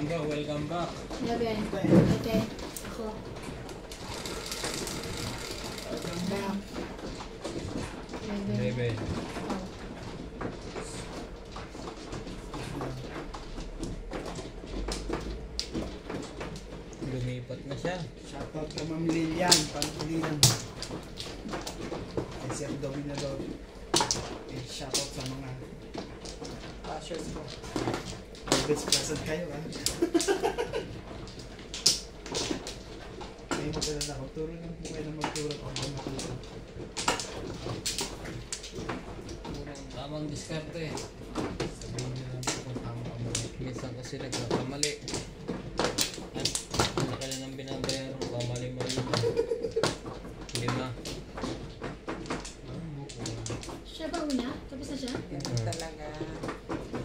welcome back. Labihan. Okay. Ako. Welcome back. 11. Lumipat na siya. Shoutout ka Ma'am Lilian, Pantulinan. Kay Sir Dawin na daw. Shoutout sa mga bashers ko. Best present kayo ha. May magdala na ako. Turo lang po kayo na magturo kung ano makita. Tamang diskarte. Sabihin nyo lang po kung tama ka mali. Minsan kasi nagkakamali. At ano ka na ng binabayaro, pamali-mali na. 5. Siya ba una? Tapos na siya? Ganun talaga.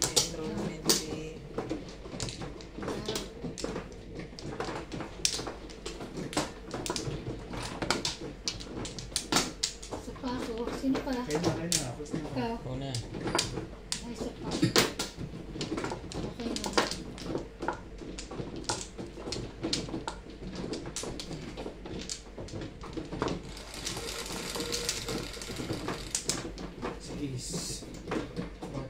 Enrollment fee. Sa paso. Sino pa? Kayo na. Tapos na ako. Ikaw. Ako na. Ay, sa paso. Okay na. Is 4.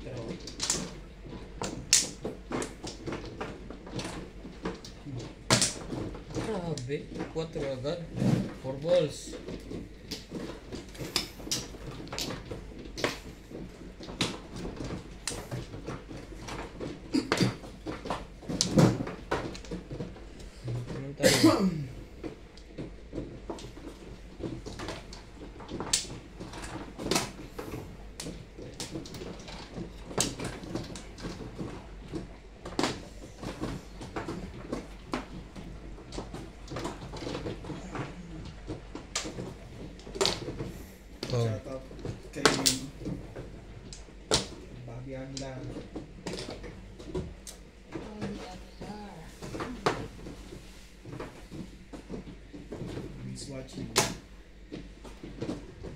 Grabe. 4 agad. 4 balls. Anong tayo? Oh. Shoutout kay Bobby Agla. He's watching.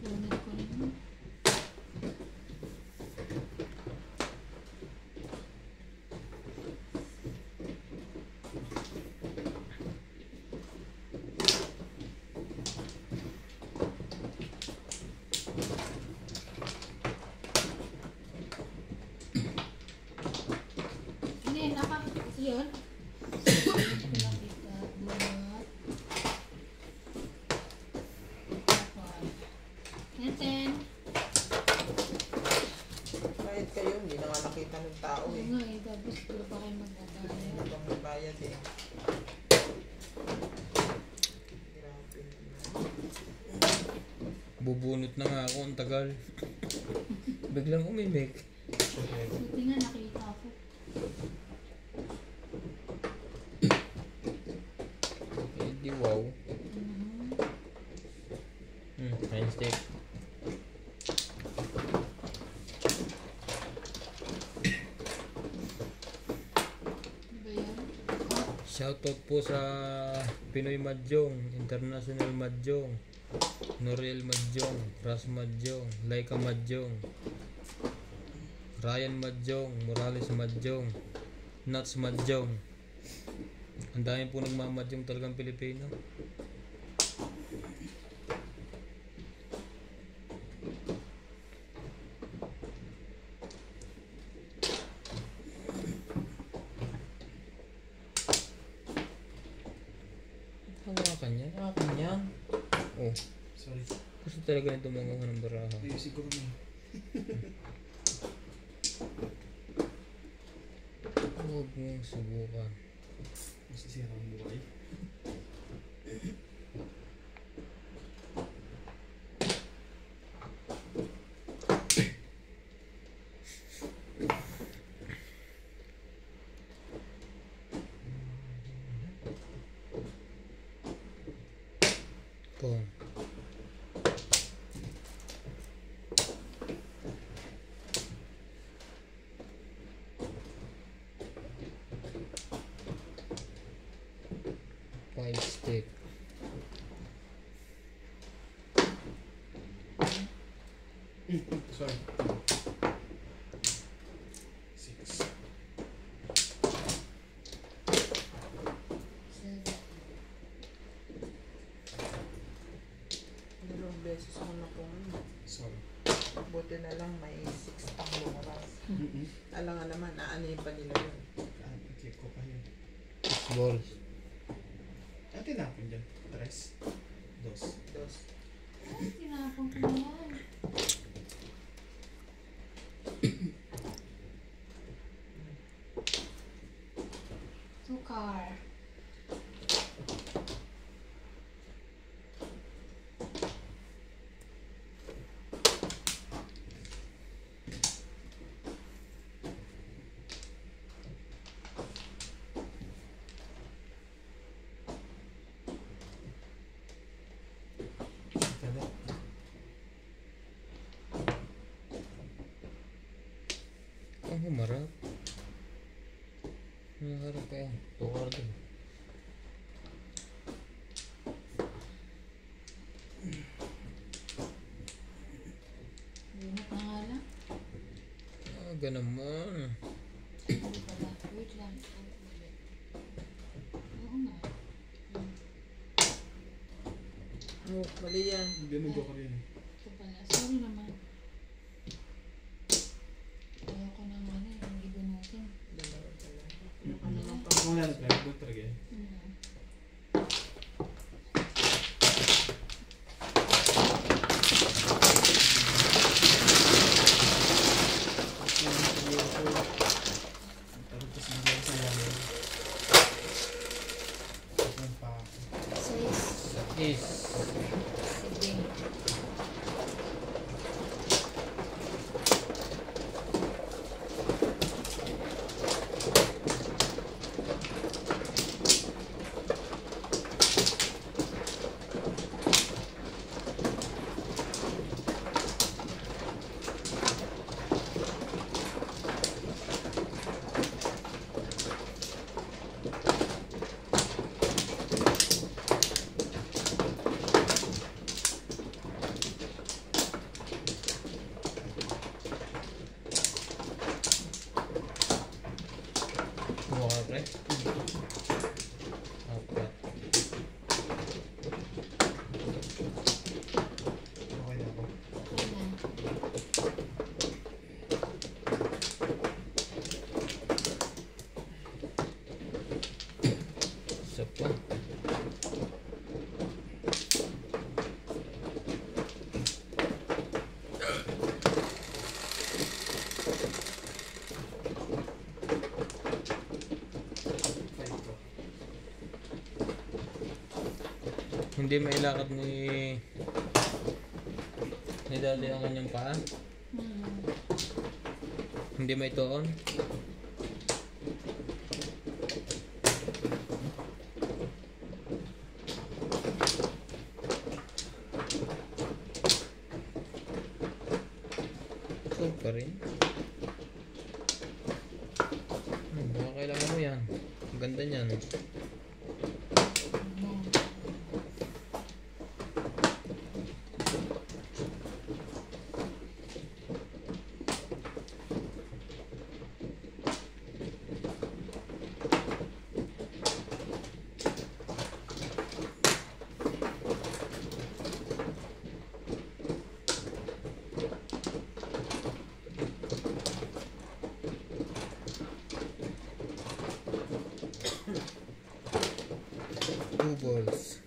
Lunod ko na. Ano yun? Apa? Kasi yun? Bayad kayo, hindi na nga nakita ng tao Oo eh. nga eh, tapos puro pa kayo magdadaya. Hindi na pang bayad eh. Grabe naman. Bubunot na nga ako. Ang tagal. Biglang umimik. Buti nga nakita ko. Eh di wow. Fine stick. Ano ba yan? Shoutout po sa Pinoy Mahjong, International Mahjong, Noriel Mahjong, Ras Mahjong, Laika Mahjong, Ryan Mahjong, Morales Mahjong, Nuts Mahjong. Ang dami po nagmamahjong talagang Pilipino. Hawakan yan, akin yan. Oh, Sorry. gusto talaga nito manguha ng baraha. Ayusin ko na. Huwag mong subukan. Masisira ang buhay. Pong. Five stick. Sorry. 6. na lang may 6 pang lumabas. Mm-mm. Alam nga naman, naanoyin pa nila yun. Keep ko pa yun. Balls. Ano tinapon dyan? 3? 2. Dos. Ay, tinapon ko na yan. Sukar. Kada. Ang humarap. Ang harap eh. Tukar din. Lunat na nga lang. Ganaman. Hindi pala. Wait lang. Oo nga. Oh, mali yan. Binugo ko rin. Ito pala. Sorry naman. Ayoko na nga na. Hindi gunutin. Dalawa pala. Ano naman pa? Kung wala na tayo, good talaga eh. Tapos bigyan sa yamin. Tapos pa. Size. Is. Sige. Kumuha ka pre? Apat. Okay na ako. Okay na. Isa pa. Five ko. Hindi mailakad ni daddy ang kanyang paa. Hindi may tuon. So pa rin. Baka kailangan mo yan. Ang ganda niyan. Two balls.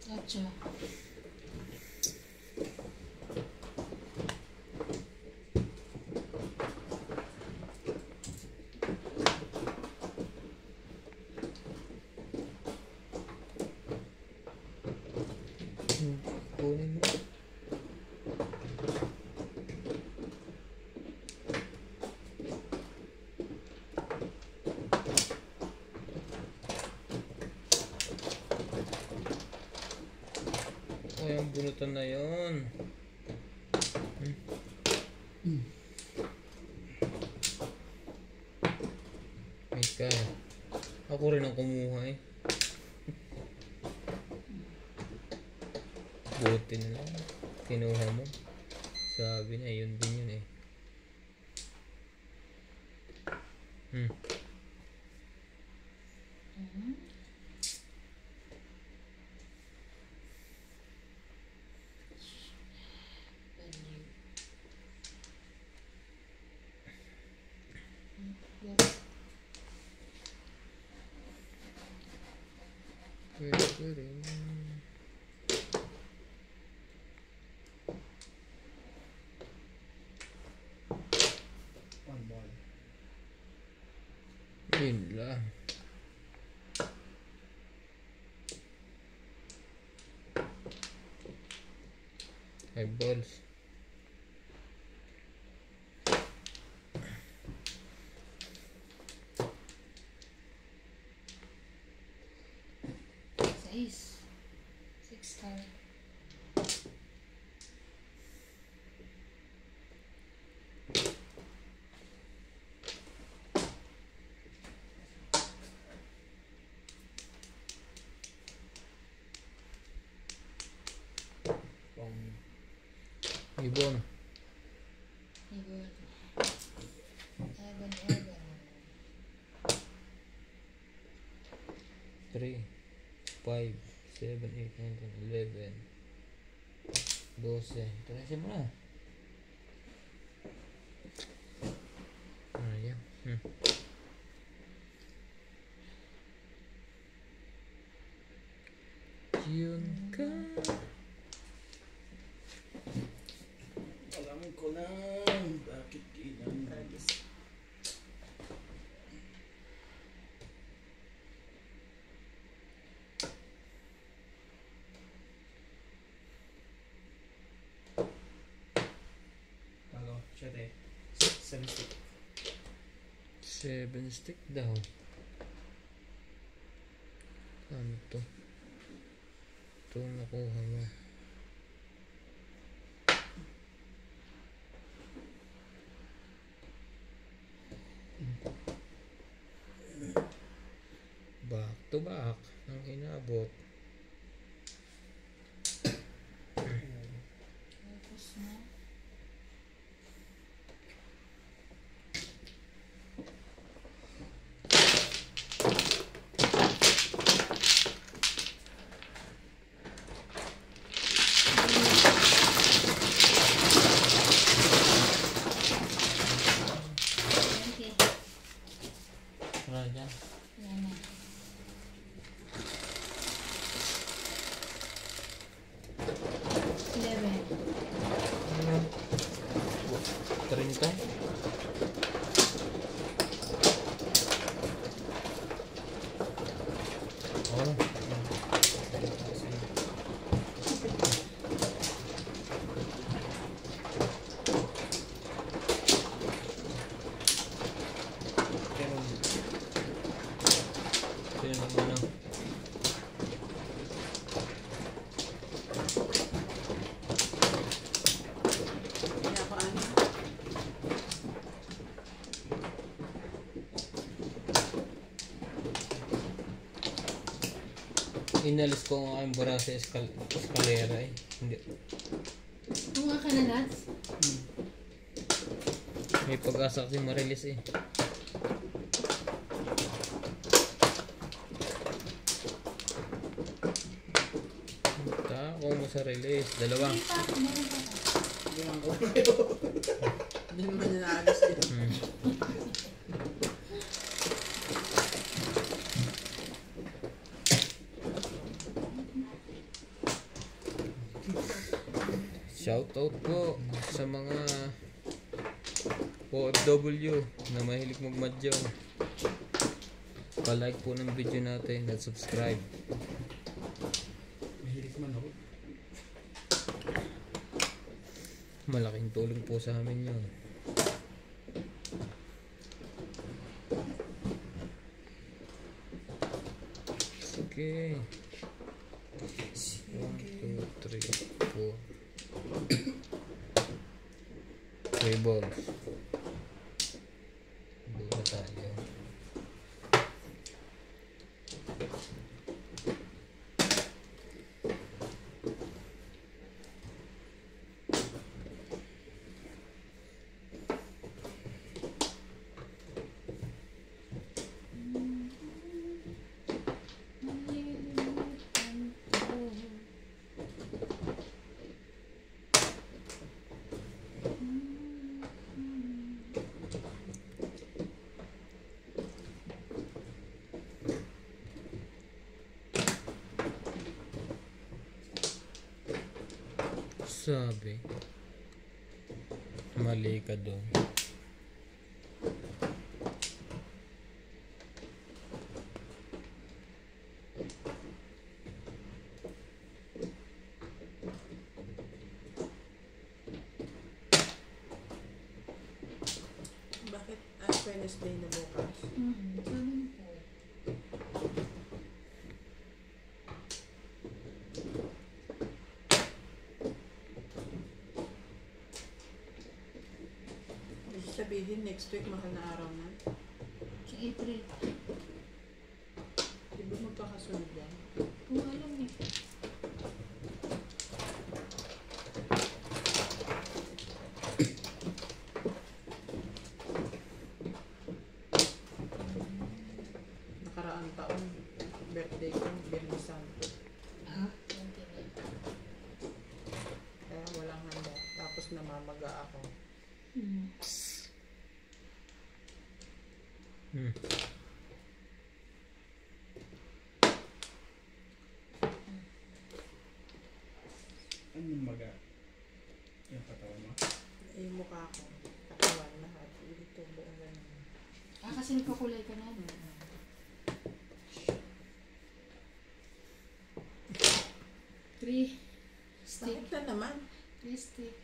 Gotcha. Wait ka. Ako rin ang kumuha eh. Buti na lang. Kinuha mo. Sabi na yun din yun eh. Pwede ko rin. One ball. Yun lang. Eyeballs. Size. 6 card. Ibon. Ibon. Ebon. 3, 5, 7, 8, 9, 10, 11, 12. Tarasin mo na. Ayan. Yun ka. Alam ko na bakit ilang nagis. Talo, 7. 7 stick. 7 stick daw. Ano to? Ito nakuha mo. Back to back ang inabot. Tapos na. Wala dyan. Yan na. Trinta. Oh. Sino naman ang Kaya ako ano. inalis ko ang aking bara sa eskalera eh. Hindi. Bunga ka na, Nats? May pag-asa kasi ma-release eh. Tako mo sa release. Dalawa. Meron pa. Hindi naman niya naalis eh. Shoutout po sa mga OFW na mahilig magmadyaw. Pa-like po ng video natin at subscribe. Mahilig man ako. Malaking tulong po sa amin yun. Okay. 1, 2, 3, 4. 3 balls. Bola tayo. Sabi, mali ka doon. Bakit Wednesday na bukas? Ganun po. Ibig sabihin, next week mahal na araw na. Sa April. Di ba magkakasunod yan? Kung alam eh. Nakaraang taon, birthday ko, Biyernes Santo. Ah? Ganti na. Kaya walang handa. Tapos namamaga ako. Hmm. Ano yung maga? Yung katawan mo? Yung mukha ko, katawan lahat. Dito, buong ganun. Ah, kasi nagpakulay ka na. No? Three stick. Bakit na naman? 3 stick.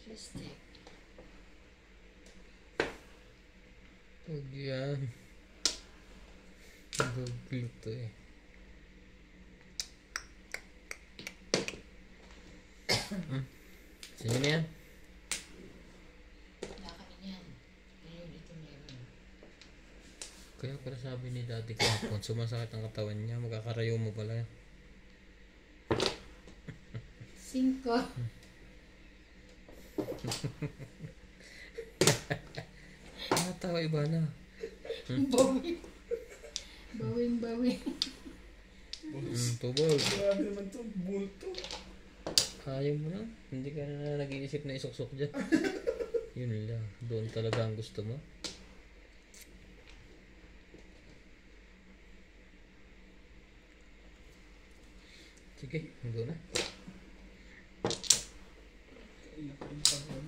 3 stick. Huwag yan. Gaglo to eh. Sino na yan? Wala kami yan. Ngayon, ito meron. Kaya pala sabi ni dati kahapon, sumasakit ang katawan niya, magkakarayo mo pala. 5. Natawa iba na. Bawing. Bawing. 2 balls. Grabe naman to, bulto. Ayaw mo na. Hindi ka na nag-iisip na isuksok dyan. Yun lang. Doon talaga ang gusto mo. Sige, doon na. Yung pagod.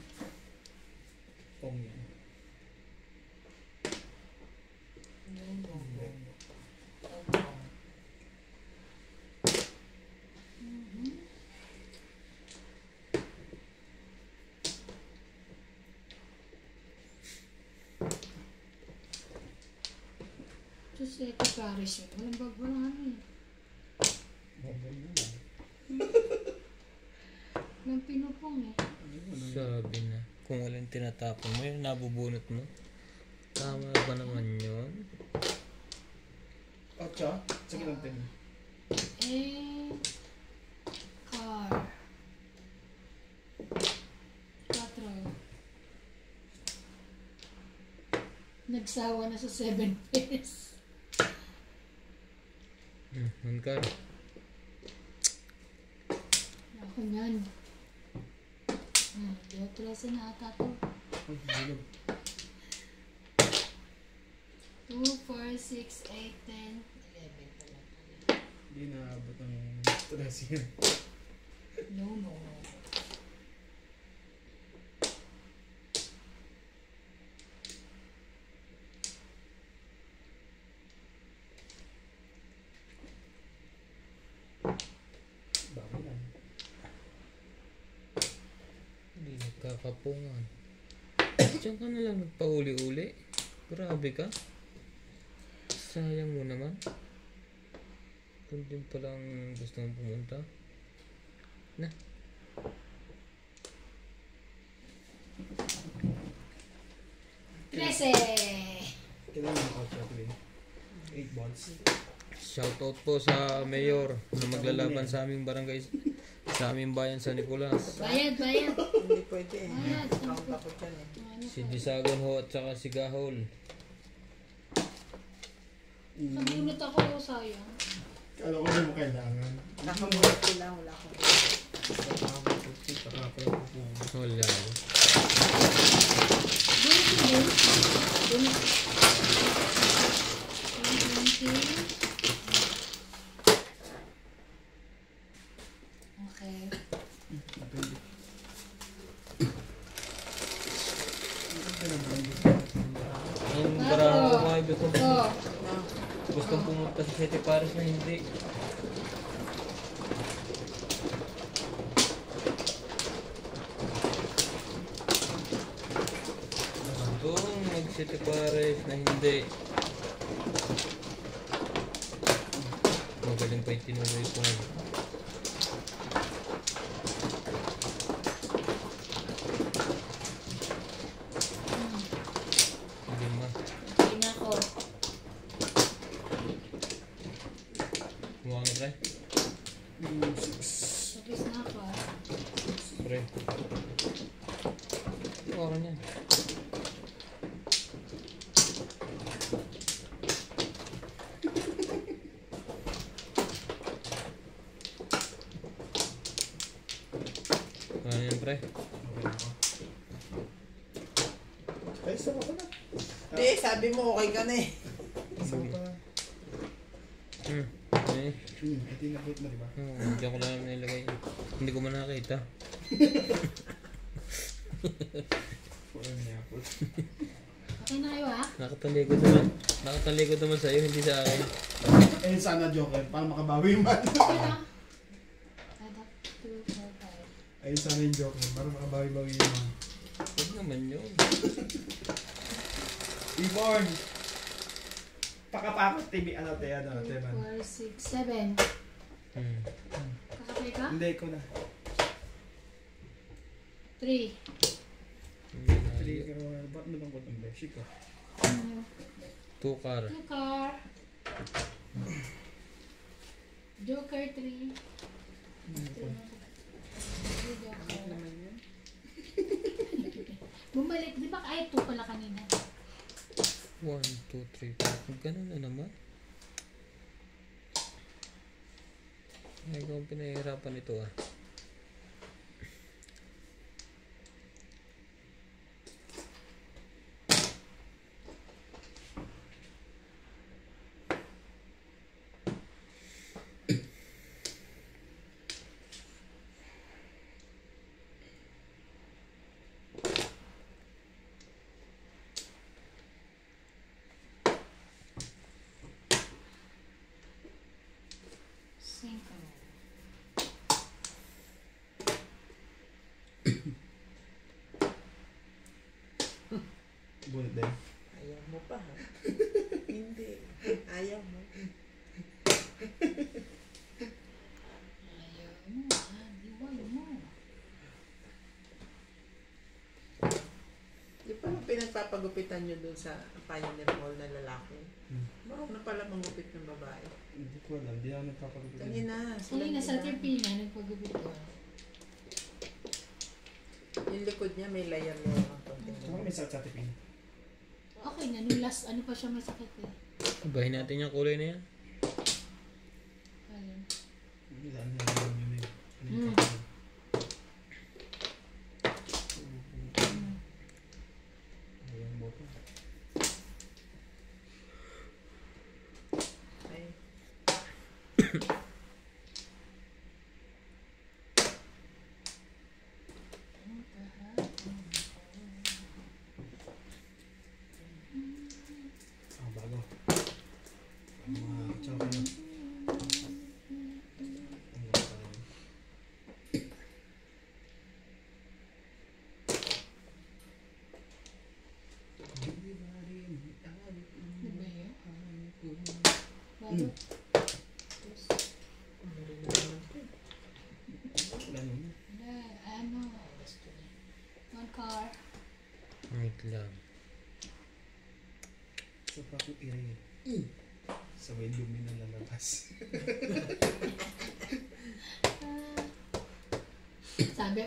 Pong yan. Just ito Paris yun. Walang walang ano eh. Maganda na. Walang pinupong eh. Sabi na. Kung walang tinatapon mo, yun nabubunot mo. Tama ba naman yun? Ocho? Sige lang din. Car. 4. Nagsawa na sa 7 pairs. Mankar. Ako yan. Di ba 13 na ata to? Ay, bilog. 2, 4, 6, 8, 10, 11 pala. Hindi naabot ng stress yun. No. Bago lang. Hindi nagkakapungan. Diyan ka na lang nagpauli-uli. Grabe ka. Sayang mo naman. Kung din palang gusto mong pumunta. Na. Kailan yung out shot win? 8 balls. Shoutout po sa mayor na maglalaban sa aming barangay, sa aming bayan sa Nicolas. Bayad. Hindi pwede eh. Ayan. Count ako dyan eh. Si Disagon ho at saka si Gahol. Nabunot ako, sayang. Kala ko hindi mo kailangan. Nakamulat ko lang, wala akong Wala. Bunot. Okay. Yung barahan ko mga Go. gustong pumunta sa City Paris na hindi. Gustong mag City Paris na hindi. Magaling pa yung tinuloy ko. Lima. Okay na ako. Kumuha nga pre. Tapos na ako. Pre. Kumuha ka niyan. Ano yan pre? Ay, sama ko na. Hindi, sabi mo okay ka na eh. Sama ka na. Eh. Ito yung nakit mo, diba? Diyan ko lang nilagay. Hindi ko man nakita. Parang niyapot. Okay na kayo ah? Nakatalikod naman. Nakatalikod naman sa'yo, hindi sa akin. Ayun sana Joker, para makabawi yung man. Okay na. Add up 2, 4, 5. Ayun sana yung Joker, para makabawi-bawi yung man. Huwag naman yun. Reborn! Pakapakot TV, ano te, ano te man. 4, 6, 7. Kakapay ka? Hindi ko na. 3. 3 pero ba't mo lang ko itong beshi ko? 2 car. 2 car. Joker 3. Bumalik. Di ba ay 2 pala kanina? 1, 2, 3, 4. Ganun na naman. Ay, kung pinahihirapan ito ah. Cinco. Bunot din. Ayaw mo pa ha? Hindi. Ayaw mo. Ayaw mo. Diway mo. Di pa lang pinagpapagupitan nyo dun sa Pioneer Mall na lalaki. Marunong na pala manggupit ng babae. Hindi ko alam, hindi ako nagpapagupit. Kanina. Kanina sa Tripina, nagpagupit ko. Yung likod niya may layer-layer ng konting. Saka may sakit sa tipin. Okay na, nung last, ano pa siya masakit eh. Ibahin natin yung kulay na yan. Ayun. Hindi saan na yun yun. Ayan mo pa. Ay. Bago. Mga tsaka kayo. Ano ba yun? Bago. Ano? One car. Wait lang. Gusto pa akong i-rate. Sabay lumi na lalabas. Sabi,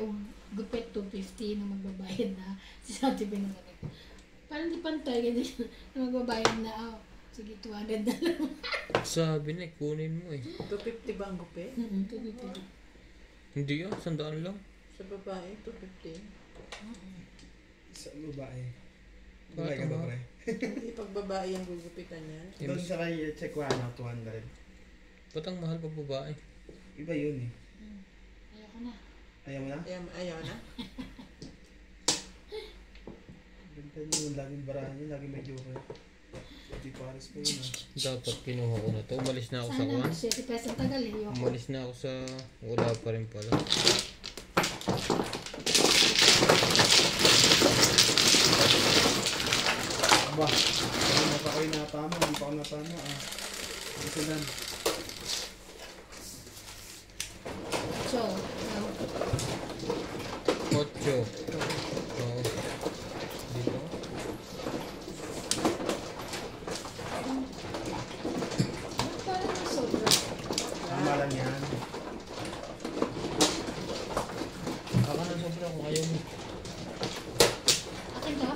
gupit 250 na magbabayad na. Si Sati pinagalit. Parang di pantay, ganyan na magbabayad na. Sige, 200 na lang. Sabi na, kunin mo eh. 250 ba ang gupit? 250. Hindi yun, 100 lang. Sa babae, 250. Sa babae. Bakit Babae ka ba, mo? pre? Hindi pag babae ang gugupitan niya. Doon sa kay check ko 200. Ba't ang mahal pa babae? Iba yun eh. Ayoko na. Ayaw mo na? Ayaw na? Ganda niyo yung laging barahan niyo, laging may joke. Hindi pares pa yun ah. Dapat kinuha ko na to. Umalis na ako sa Sana kwan. 7 pesos ang tagal eh. Ayoko. Umalis na ako sa... Wala pa rin pala. Aba, kanina pa ko yung napama, hindi pa ako napama ah. Ito lang. So, 8. Oo. Dito. parang may sobra. Tama lang yan. Baka na sobra kung ayaw mo. Akin ba?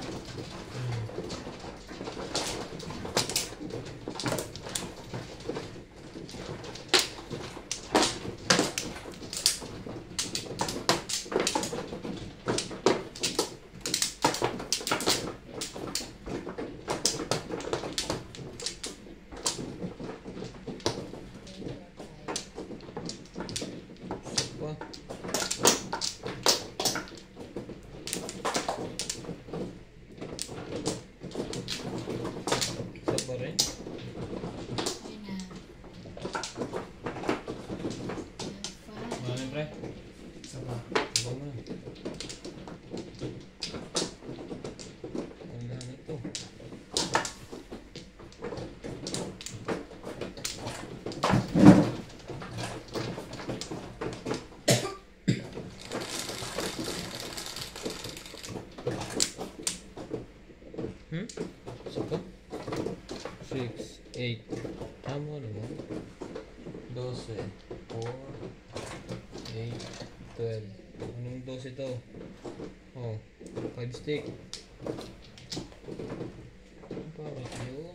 Pa. Isa pa rin. Ayun na. Ano pre? Isa pa. Iba mo na. Ang lahat ito. Isa pa? 6, 8. Tama naman. 12, 4, 8, 12. Anong 12 to? Oh, 5 stick. Bakit yun?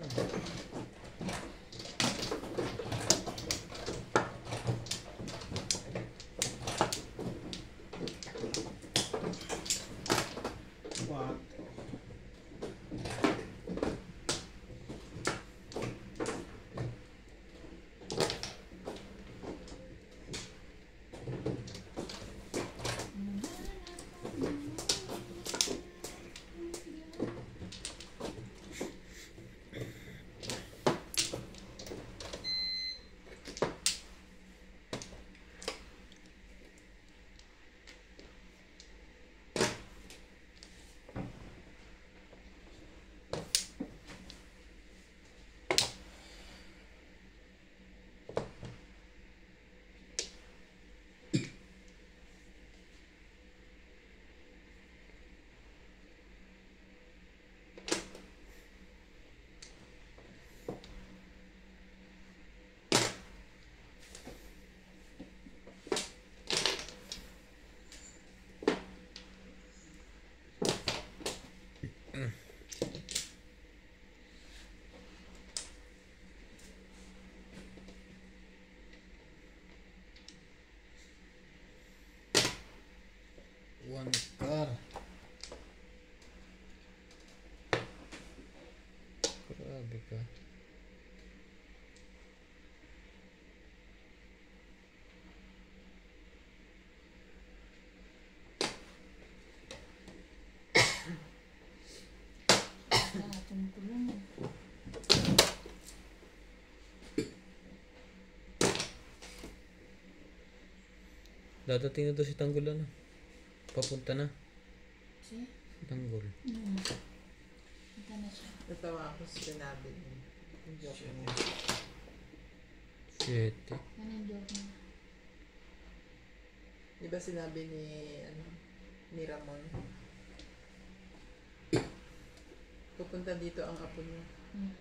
What? One car. Grabe ka. Tumukulong yan. Dadating na to si Tanggol ano? Papunta na. See? Tanggol. Ito na siya. Natawa ako sa sinabi niya. Yung joke niya. 7. Ano yung joke niya? Di ba sinabi ni Ramon? Pupunta dito ang apo niya. Hmm.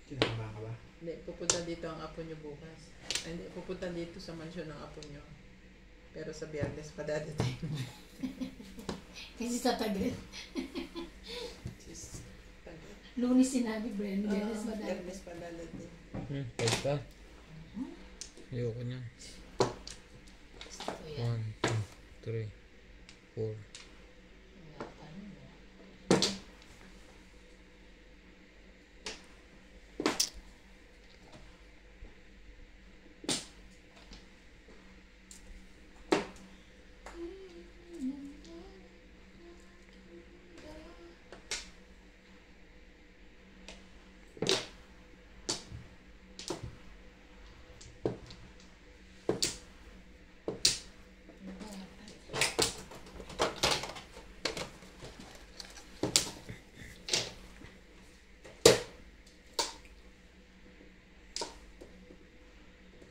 Kinakaba ka ba? Hindi, pupunta dito ang apo nyo bukas. Ay, hindi, pupunta dito sa mansyon ng apo nyo. Pero sa Biyernes pa dadating. Kasi sa Tagal. Sis, Lunes sinabi, Bren. Biyernes ba dahil? Biyernes pa dadating. Pwede pa. Ayoko niyan. Gusto ko yan. 1, 2, 3, 4. Wala pa rin, wala.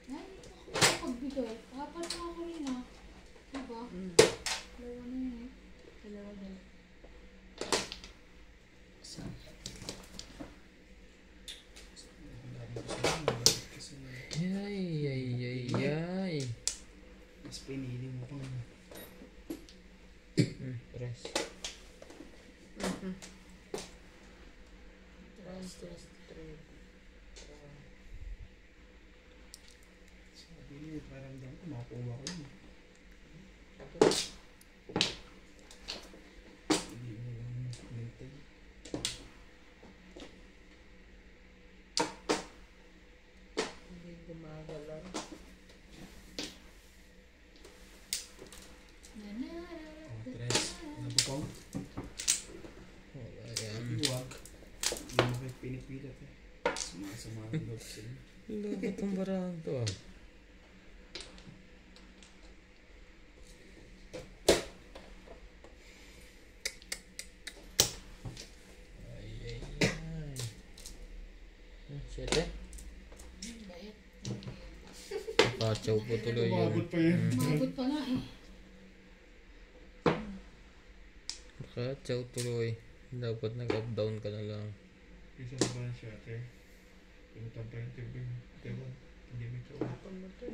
Ay, ako pagbigay. Apat na ako rin ah. Diba? Dalawa na yun eh. Dalawa din. Kasi Ay. mas pinili mo kung Press. sabi niya, paramdam ko, makukuha ko yun. Hindi mo lang maintain. Hindi gumagalaw. Tres. Nabukong. Wala yan. Iwag. Hindi mo kayo pinipilit eh. Sumasama ang loob sa inyo. Loko itong barahan to ah. Ay. Siyete? Bayat. Kachaw po tuloy yun. Umabot pa yun. Umabot pa nga eh. Kachaw tuloy. Dapat nag-up down ka na lang. Isa na ba siya, ate? Pinutang pa yung tubig. Diba? Hindi may tawag. Tapon mo to.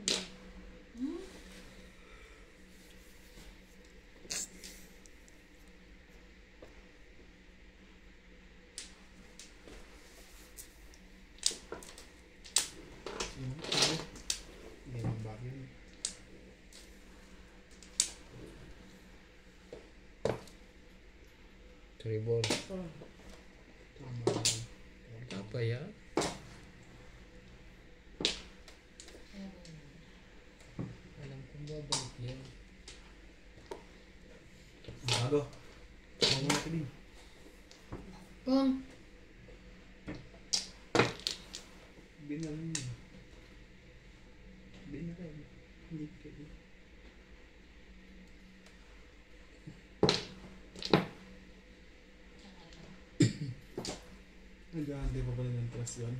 Hindi naman bagay. Tribal. Oh, Tama lang. Apa ya? Alam kong babalik yan. Bago. Bago natin din. Pong. Binalan mo. Binalan. Hindi pwede. Nag-aantay pa pala ng trust yun.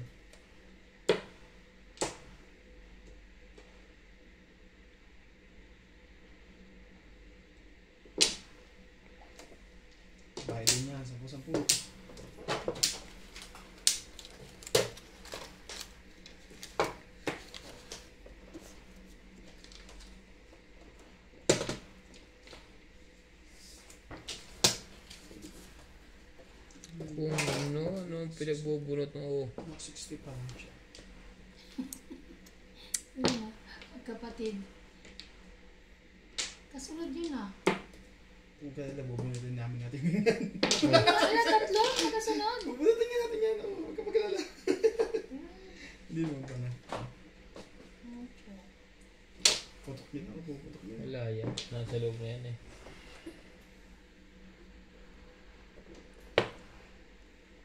Bayad din niya, 10-10. Kung ano ang pinagbubunot mo. Mga 60 pa lang siya. Yun na. Magkapatid. Kasunod yun ah. Kung kailan bubunutin namin natin. Wala tatlo. Magkasunod. Bubunutin nga natin yan. Oh, huwag ka magkalala. Hindi naman pa na. Putok yun ako. Putok yun. Wala yan. Nasa loob na yan eh.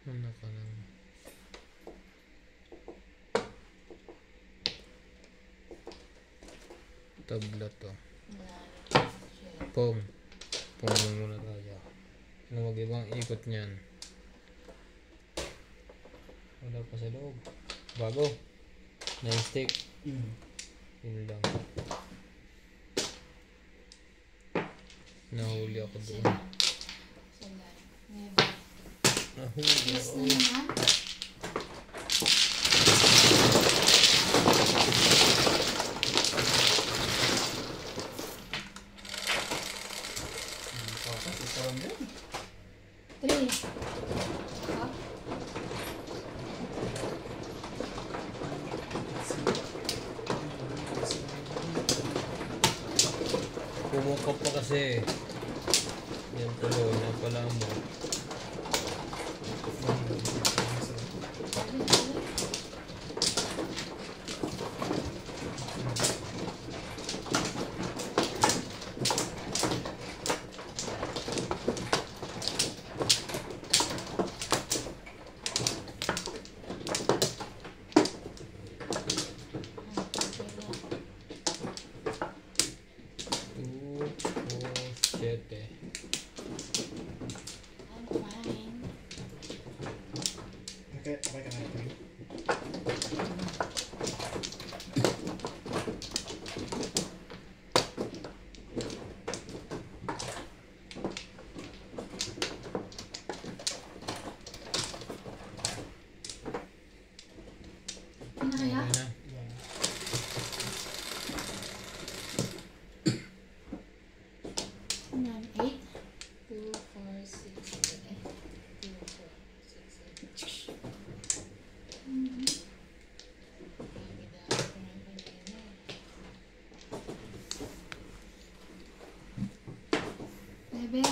Ano ka lang. Tabla to. Pong. Pong muna tayo. Ano wag ibang ikot niyan. Wala pa sa loob. Bago. 9 stick. Yun lang. Nahuli ako doon. Sala. Never. Nahuli Yes ako. na naman. Ito lang din. 3. Up. Pumukap pa kasi. Yan tuloy na pala mo. Siyete. I'm fine. Okay ka na ito. Ano kaya? Okay na. Yan, 8. 2, 4, 6, 7. 2, 4, 6, 7. Bebe.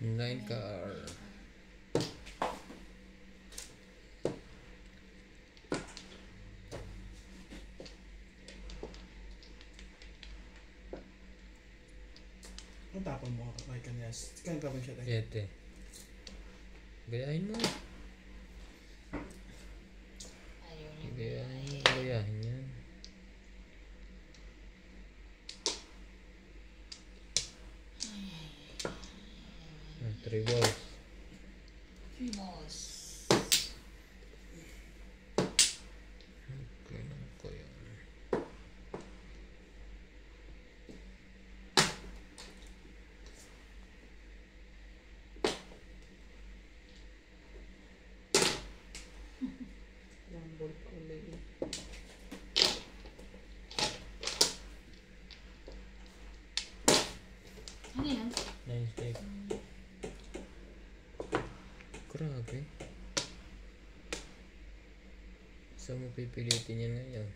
Nine car. Ang tapon mo kay Kanyas. Kaya tapon siya tayo. Siyete. Gayahin mo. Ayaw niya. Gayahin mo. Gayahin yan. Three balls. 3 balls. Okay lang ko yan. Yung ball pa ulit. Ano yan? Nine stick. Grabe. Saan mo pipilitin yan ngayon?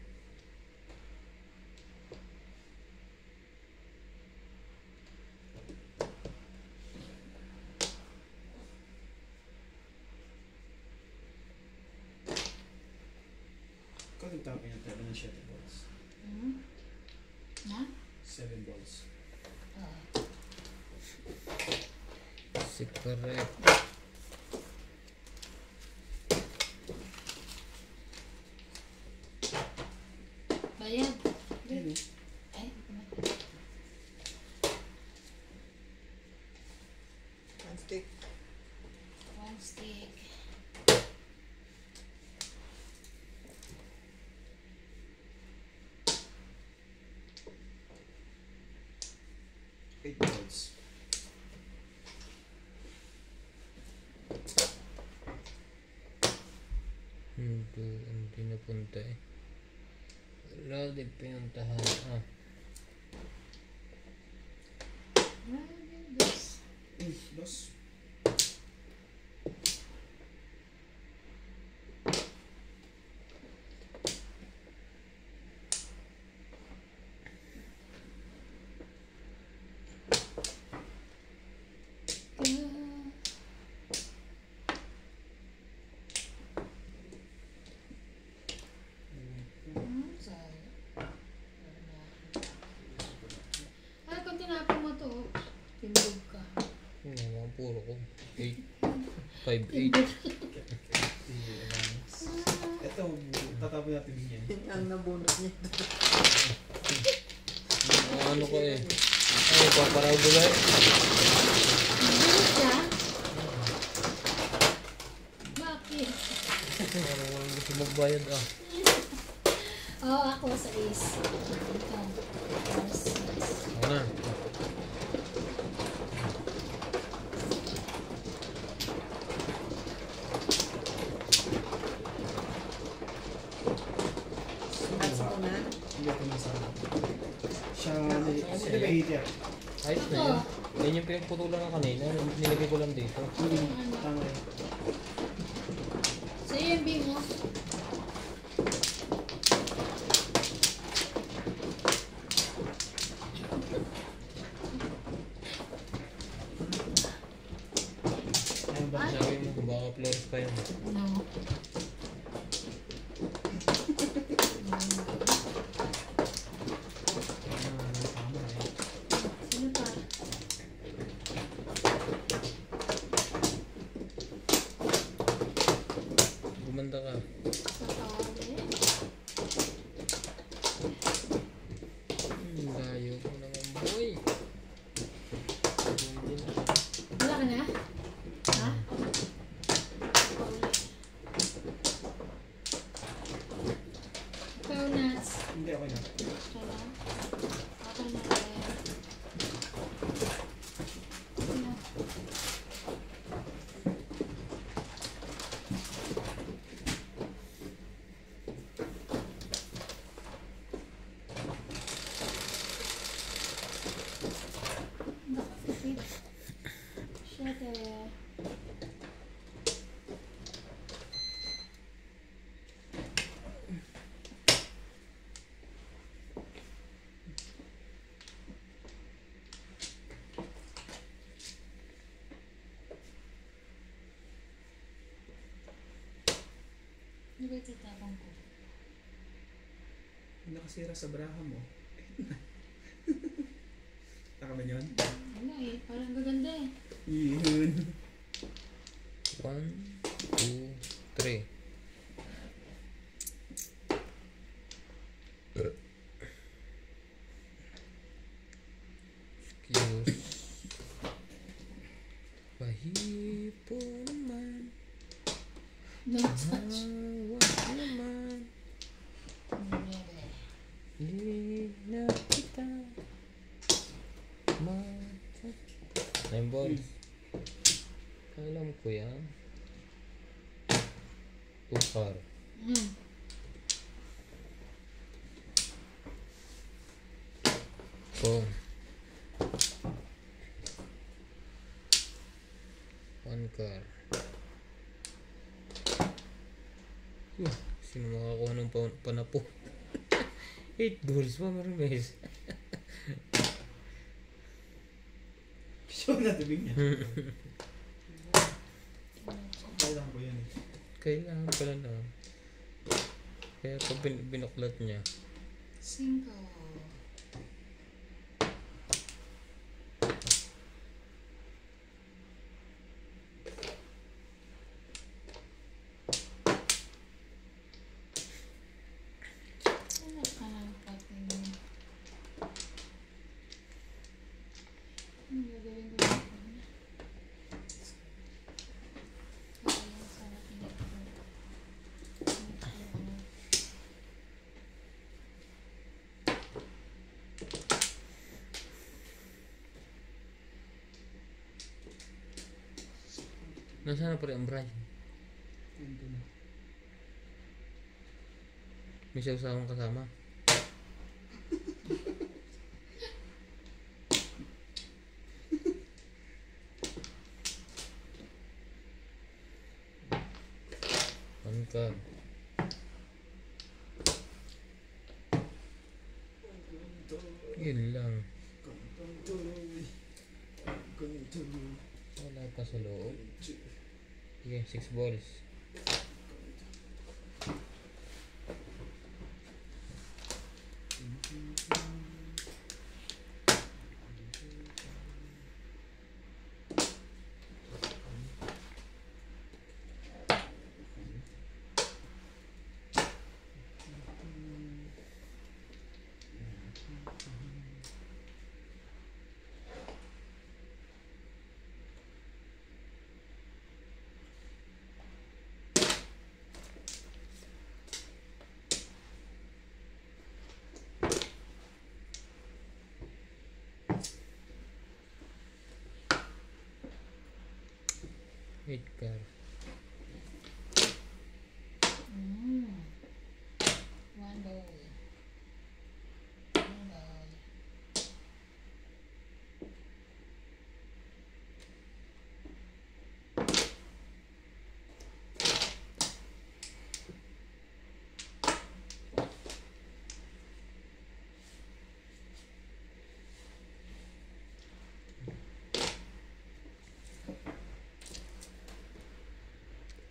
Kung tapon niya tayo ng 7 balls. Na? 7 balls. Si correct. Bayad. Ayun eh. Ay, One stick. 1 stick. Eight balls. Hindi napunta eh. Wala din pinuntahan. Ah. This. Dos. puro ko. 8. 5, 8. Ito, tatapon natin yan. Ang nabunot niya. Ano ko eh. Ay, paparaw gulay. Bilis siya? Bakit? Parang walang gusto magbayad ah. Oo, ako sa Ace. Ikaw. Ako na. At sa una, Hindi ako masama. Siya nag-hater. Ayos na yun. Yan yung pinagputulan ng kanina. Nilagay ko lang dito. Hindi, tama yun. So, yung B mo. Ayun ba? Sabi mo, baka flores pa yun. No. Tama eh. Sino pa? Gumanda ka. Papawali. Layo ko naman boy. Wala ka na? Ha? Pauli. Ikaw, Nats. Hindi ako na. Okay na? Okay na rin. Sino? Nakapit. Shit eh. Ano ba ititapang ko? Nakasira sa braha mo. Taka ba yun? Ano eh, parang gaganda eh. Yun. 1, 2, 3. Excuse. Pahipo naman. No touch. Awa naman. Hindi na kita. Nine balls. Alam ko yan. 2 car. Mm. So, 1 car. Sino makakuha ng panapo? 8 balls pa, Marimes. Show na tubig niya. Kailangan ko yan eh. Kailangan pala na. Kaya pag binuklat niya. 5. Ano ka lang pati mo? Ano gagawin ko dito? Kaya sa akin ito. Nasaan na pala ang Brian? Ganito na. May sawsawang kasama. Angka. Yun lang. Wala pa sa loob. Sige, 6 balls. 8 car. One ball. One ball.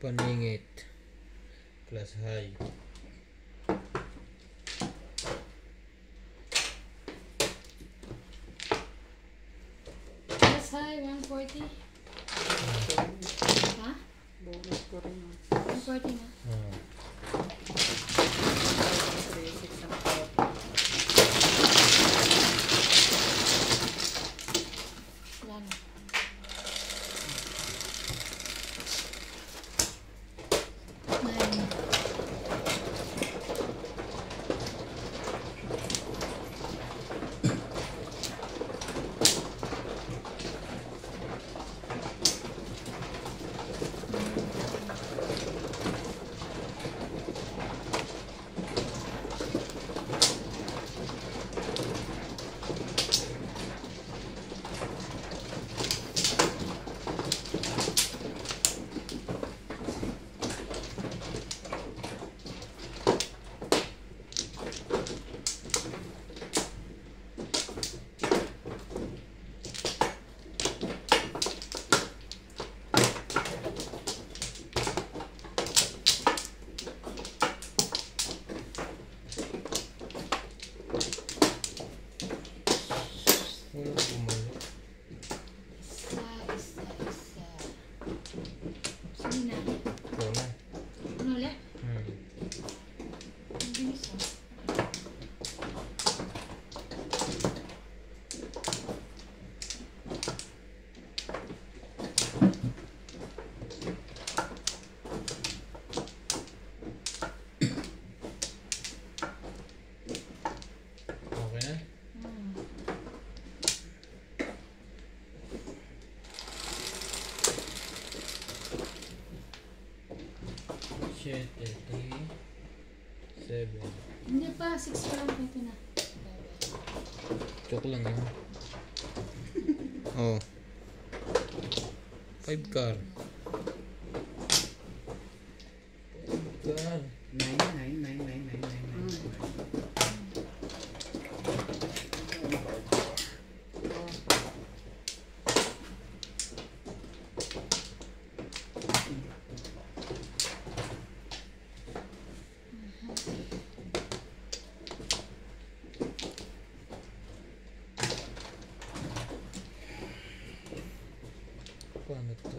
Paningit. Class high. Yes, hi, 140. Ha? Bonus ko rin. 140 na. Ah. 36 ang tawag. Wala na. Nine. Wala bumalik. Isa. Sige na. Ikaw na. Ano ulit? Hmm. Ang bilis ah. Okay na? Hmm. Shit, 3, 7. Hindi pa, 6 pa lang. Ito na. Joke lang yun. Oh. 5 car. 5 car. 9. Paano to?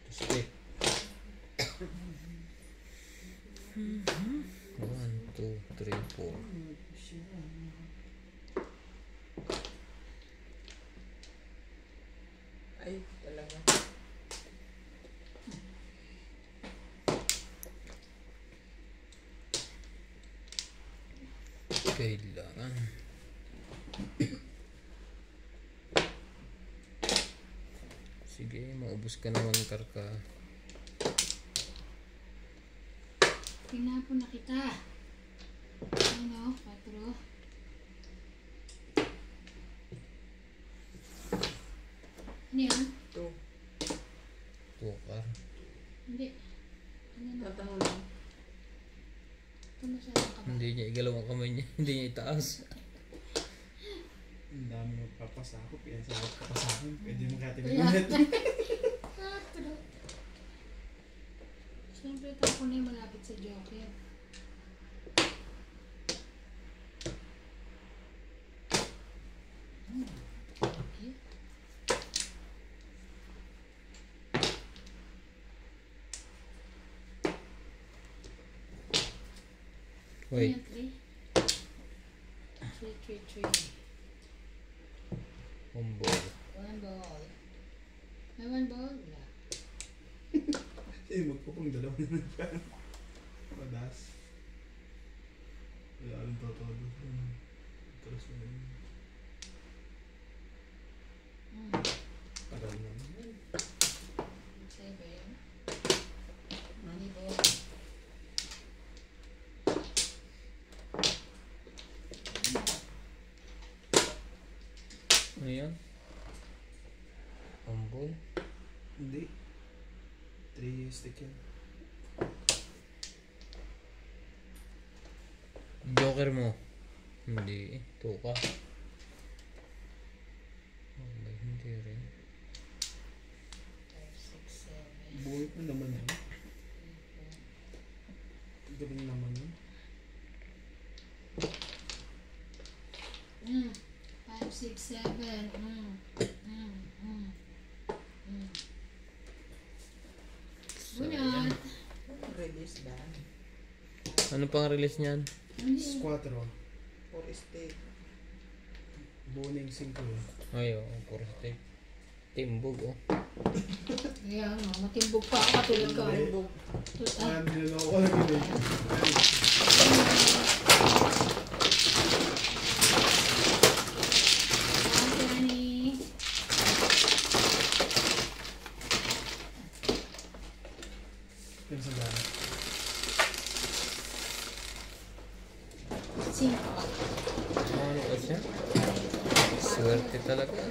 Stick. 1, 2, 3, 4. Ay, talaga. Kailangan. Sige, maubos ka naman karka. Tinapon na kita. Ano? 4. Ano yan? 2. 2 car. Hindi. Ano na? Tataho lang. Ito masyadong kaba. Hindi niya igalaw ang kamay niya. Hindi niya itaas. Ang dami magpapasakop. Pinasakop ka pa sa akin. Pwede makating Kaya- ulit. Siyempre, tapo na yung malapit sa Joker. Okay. Wait. Three. Three. Humbog. One ball. May one ball? Wala. Eh, magpupong dalawa naman pa. Madas. Wala rin totoo doon. Terus na yun. Parang naman. Seven. Money ball. Ano yan? Humbog. Hindi. 3 stick yan. Joker mo. Hindi. Tuka. Hindi rin. 5, 6, 7. Buhit mo naman yun. Galing naman yun. 5, 6, 7. Bunot. Anong release na? Ano pang release niyan? Squatro. For steak. Buning 5 eh. Ay, oh, puro steak. Timbog, oh. Kaya nga, matimbog pa ako katulad ka. Hindi. Ah, Niloloko lang yun eh. Anthony. Yung sa gana. 5. Ano ka siya? Swerte talaga.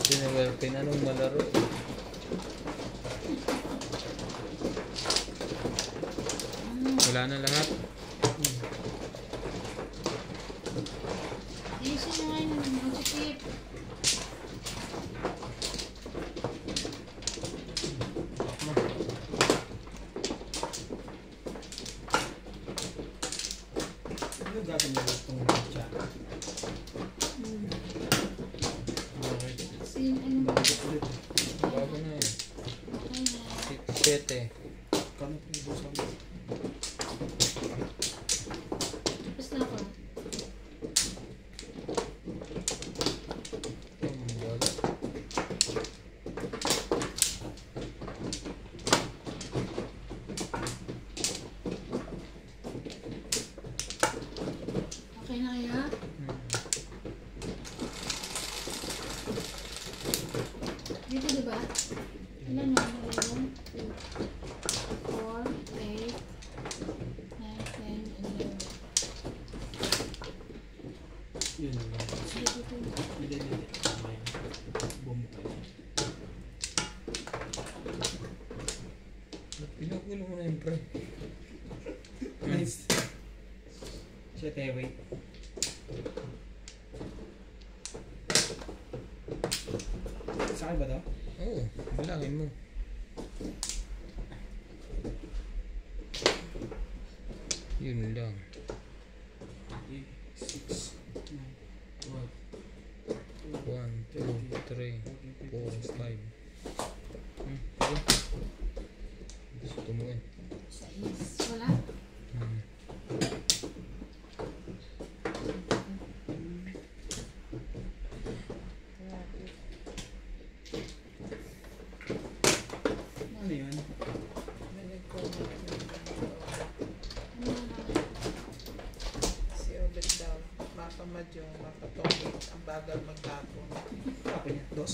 Sinawerte na nung malaro. Wala na lahat. Ayusin na nga yun, mag-tip. Ano gagawin niya itong chat? Bakit? Ano ba? Bakit ulit eh? Bago na eh. Okay na. 7. Kano pinibusan mo? Tapos na ako. Humbog. Okay na kaya? Dito diba? Ilan na? 1, 2, 4, 8, 9, 10, 11. Yun lang. Dito, dito. Hindi. Tama yan. Bumukay. Pinugulo mo na yung pre. Nice. Shit eh, wait. Sa akin ba to? Oo, bilangin mo. Yun lang. 8, 6, 9, 12, 1, 2, 3, 4, 5. Gusto mo eh. 6. Wala? Ano yun? May nag-comment yung Ano na naman? si Obet daw. Mapa Madyo, Mapa Tongit. Ang bagal magtapon. Apa niya? 2.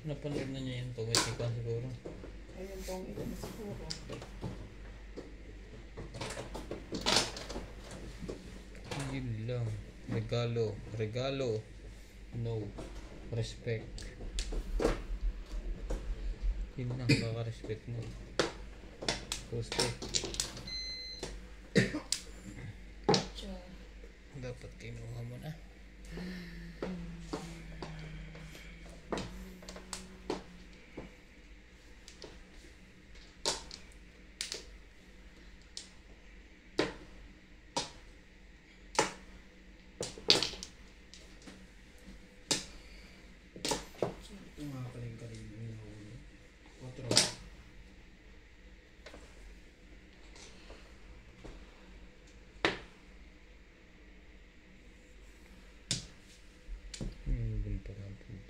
Napanood na niya yung tungit-ikan siguro. Ayun Tongit na siguro. Yun lang. Regalo. Regalo. No. Respect. Yun lang. Kaka-respect mo. Respect. Sure. Dapat kinuha mo na.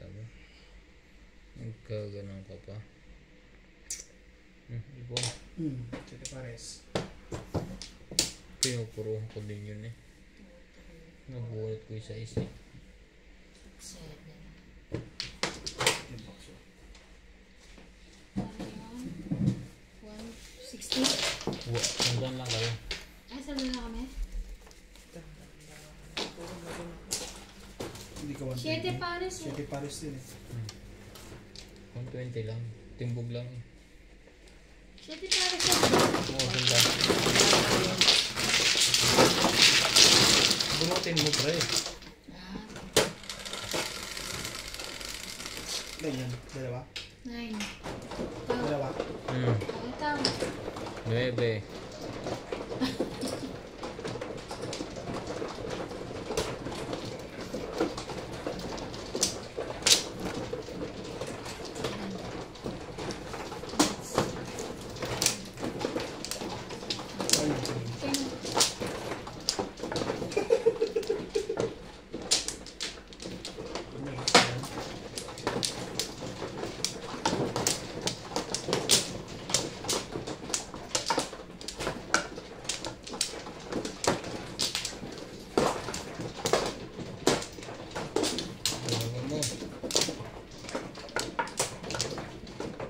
talaga. Nagkaganon ka pa. Ibon. Sige pares. Pinupuruhan ko din yun eh. Nabuhat ko isa isa. 7. Yung bakso. Ano yun? 160? Hanggang lang kayo. Ay, saan na kami? Hindi ka 7 pares eh. 7 pares din eh. 120 lang. Timbog lang eh. 7 pares eh. Oo, sanda. Bunutin mo pre. Ah, Ganyan. Dalawa. 9. Dalawa. Ito. 9.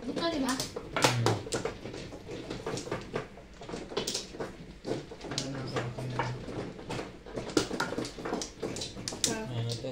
Ito, di ba? Ano to?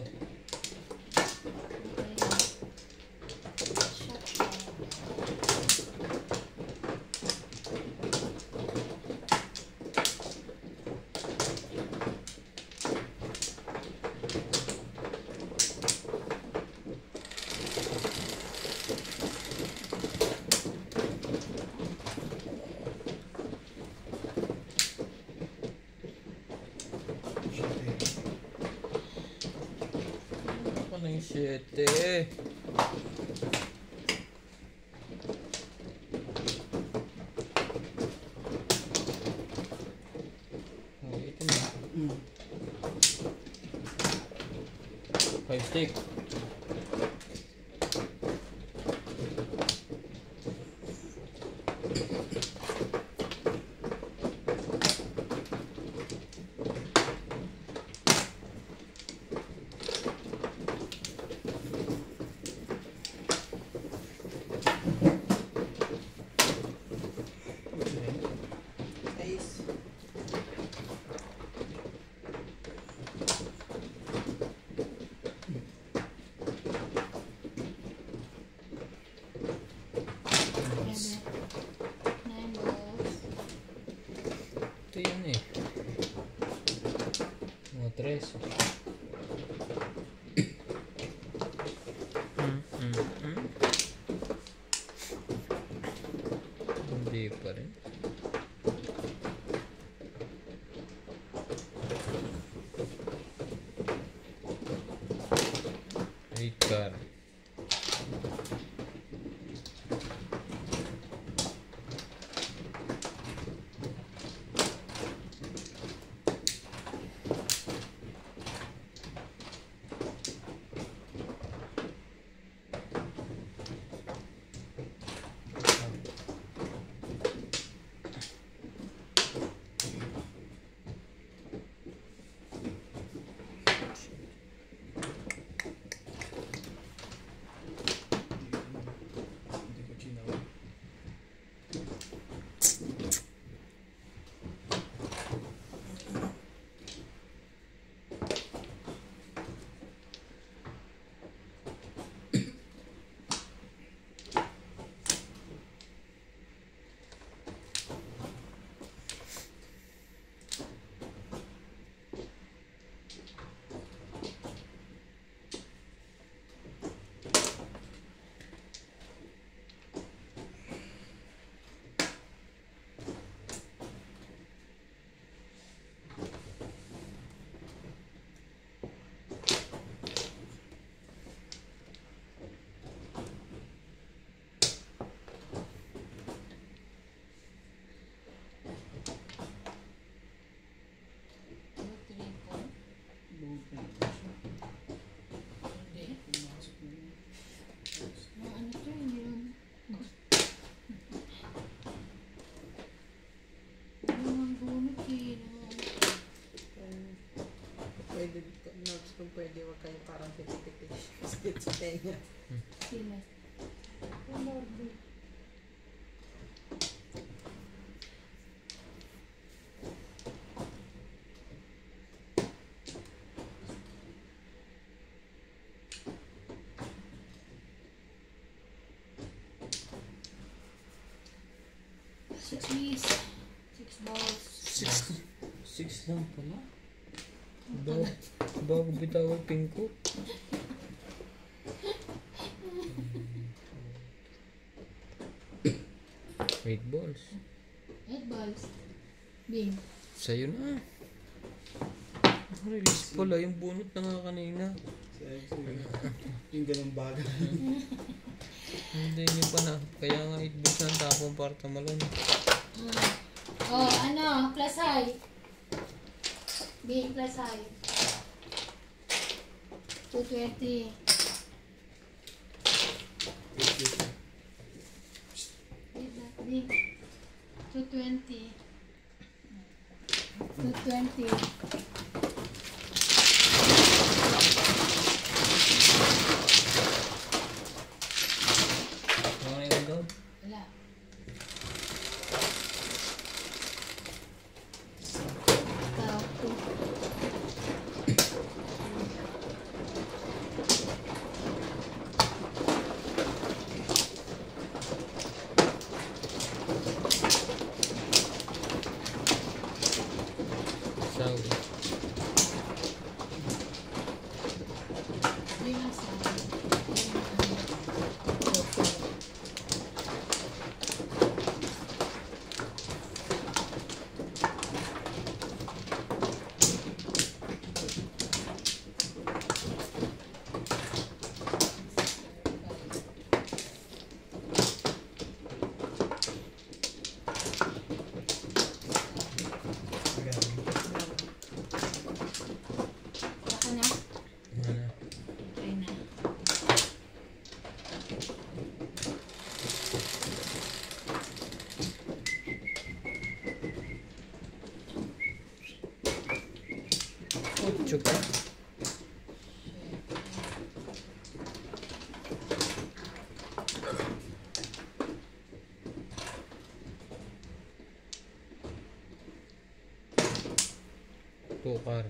Ano yung 7? Oh, ito na. 5 stick. Ace. Ito yun eh. Mga 3. Hindi pa rin. Car. pwede, notes kung pwede, wag kayo parang piti-piti. Skit sa tenga. Sila. Six B's. 6 balls. 6 lang pala. Bago bitawag pingko. Eight balls. 8 balls. Bing. Sa'yo na. Release pala yung bunot na nga kanina. Yung ganun baga. Hindi nyo pa na. Kaya nga 8 balls na tapong para tamalon. Oh, ano? Plus high. Bing plus high. 220. Bing. 220. 220. Ano yung doon? Wala. Ikaw, 2. Saudi. Bing ang sabi. Baka na. Ano? Try na. Ocho ka. Tukar.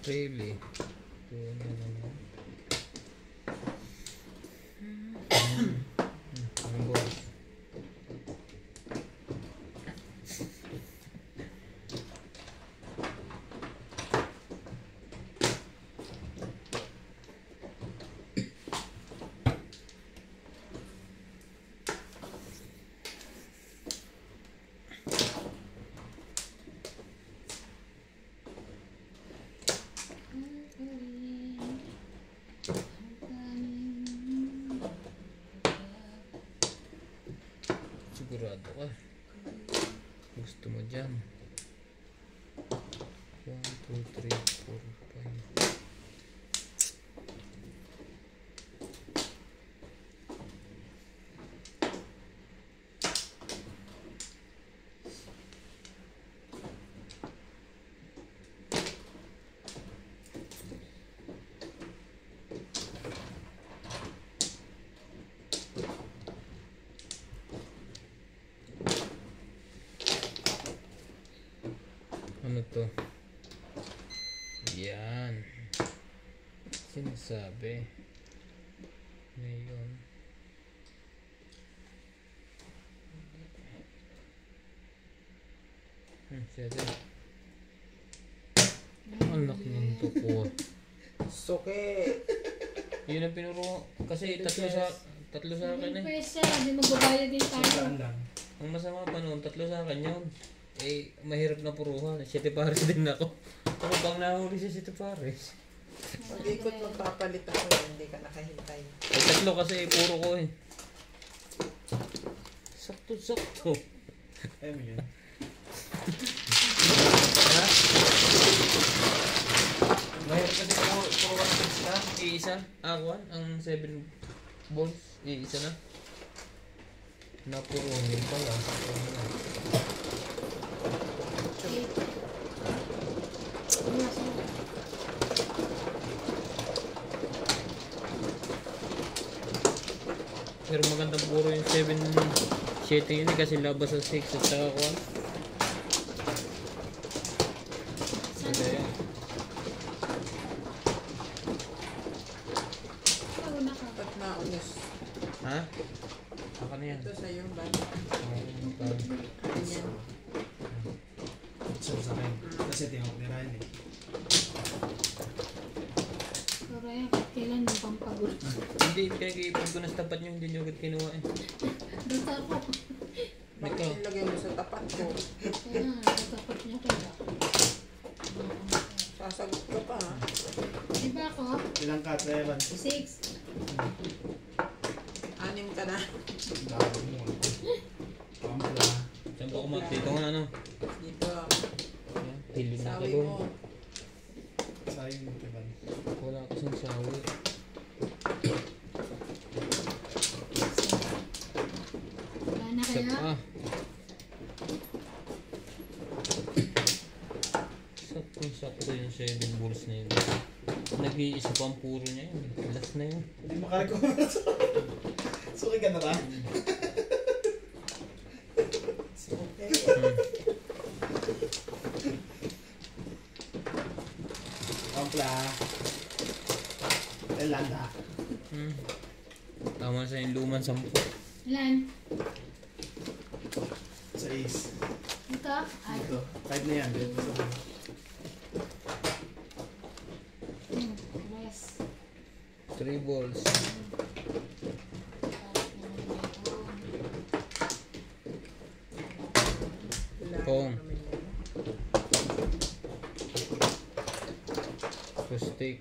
Really? Tuwa na naman. Ang boss. Sigurado ka. Gusto mo dyan. 1, 2, 3, 4, 5. Ano to? Yan. Sinasabi. Ngayon. Sige. Ang laki ng tuko. Suke! Yun ang pinuro. Kasi tatlo sa akin eh. Pwesa, hindi magbabayad din tayo. Saan lang? Ang masama pa noon, 3 sa akin yun. Eh, mahirap na puruhan. 7 pares din ako. Ako bang nahuli sa 7 pares? Pag-ikot magpapalit ako, hindi ka nakahintay. Eh, 3 kasi puro ko eh. Sakto-sakto. Ayaw mo yun. Ha? Mahirap kasi puro 1 na. Iisa. Akuan. Ang 7 balls. Iisa na. Napuruhan yun pala. Wala sa'yo. Pero magandang puro yung 7, 7 yun eh, kasi labas sa 6 at saka 1. Saan? Kaya yan. Ikaw na ka. Dapat naunos. Ha? Ako na yan. Ito sa'yo ba? Ganyan. So sa akin. Kasi tinawag ni Ryan eh. Pero yan, kailan yung pampagod? Hindi, pinag-iipon ko na sa tapat nyo, hindi nyo agad kinuha eh. Basta ako. Bakit Ikaw. nilagay mo sa tapat ko? Kaya nga, natapat niya kaya. Sasagot ka pa ha? Di ba ako? Ilang cut, Evan? 6. 6 ka na. Dami mo. Pampla. Saan ba kumat? Dito nga ano? Dito. Ayan, pili na ako Sawi doon. mo. Sayang mo, Evan. Wala kasing sawi. Wala na Isa kaya? pa. Sakto yung 7 balls na yun. Nag-iisa pa ang puro niya yun. Last na yun. Hindi makarecover. Suki ka na ba? Suki. Pampla. Elanda. Tama sa yung luman 10. Ilan? Sa ace. Ito? Ay. Ito. Kahit na yan. Dito sa buhay. Rest. 3 balls. Wala Pong. naman yan. Pustik.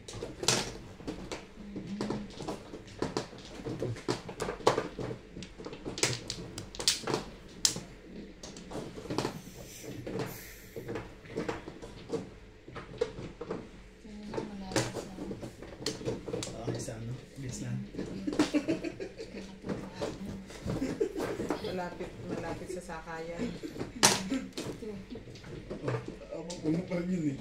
Okay sa ano? Bislan. Malapit sa sakayan. Oh, ako puno pa rin yun eh.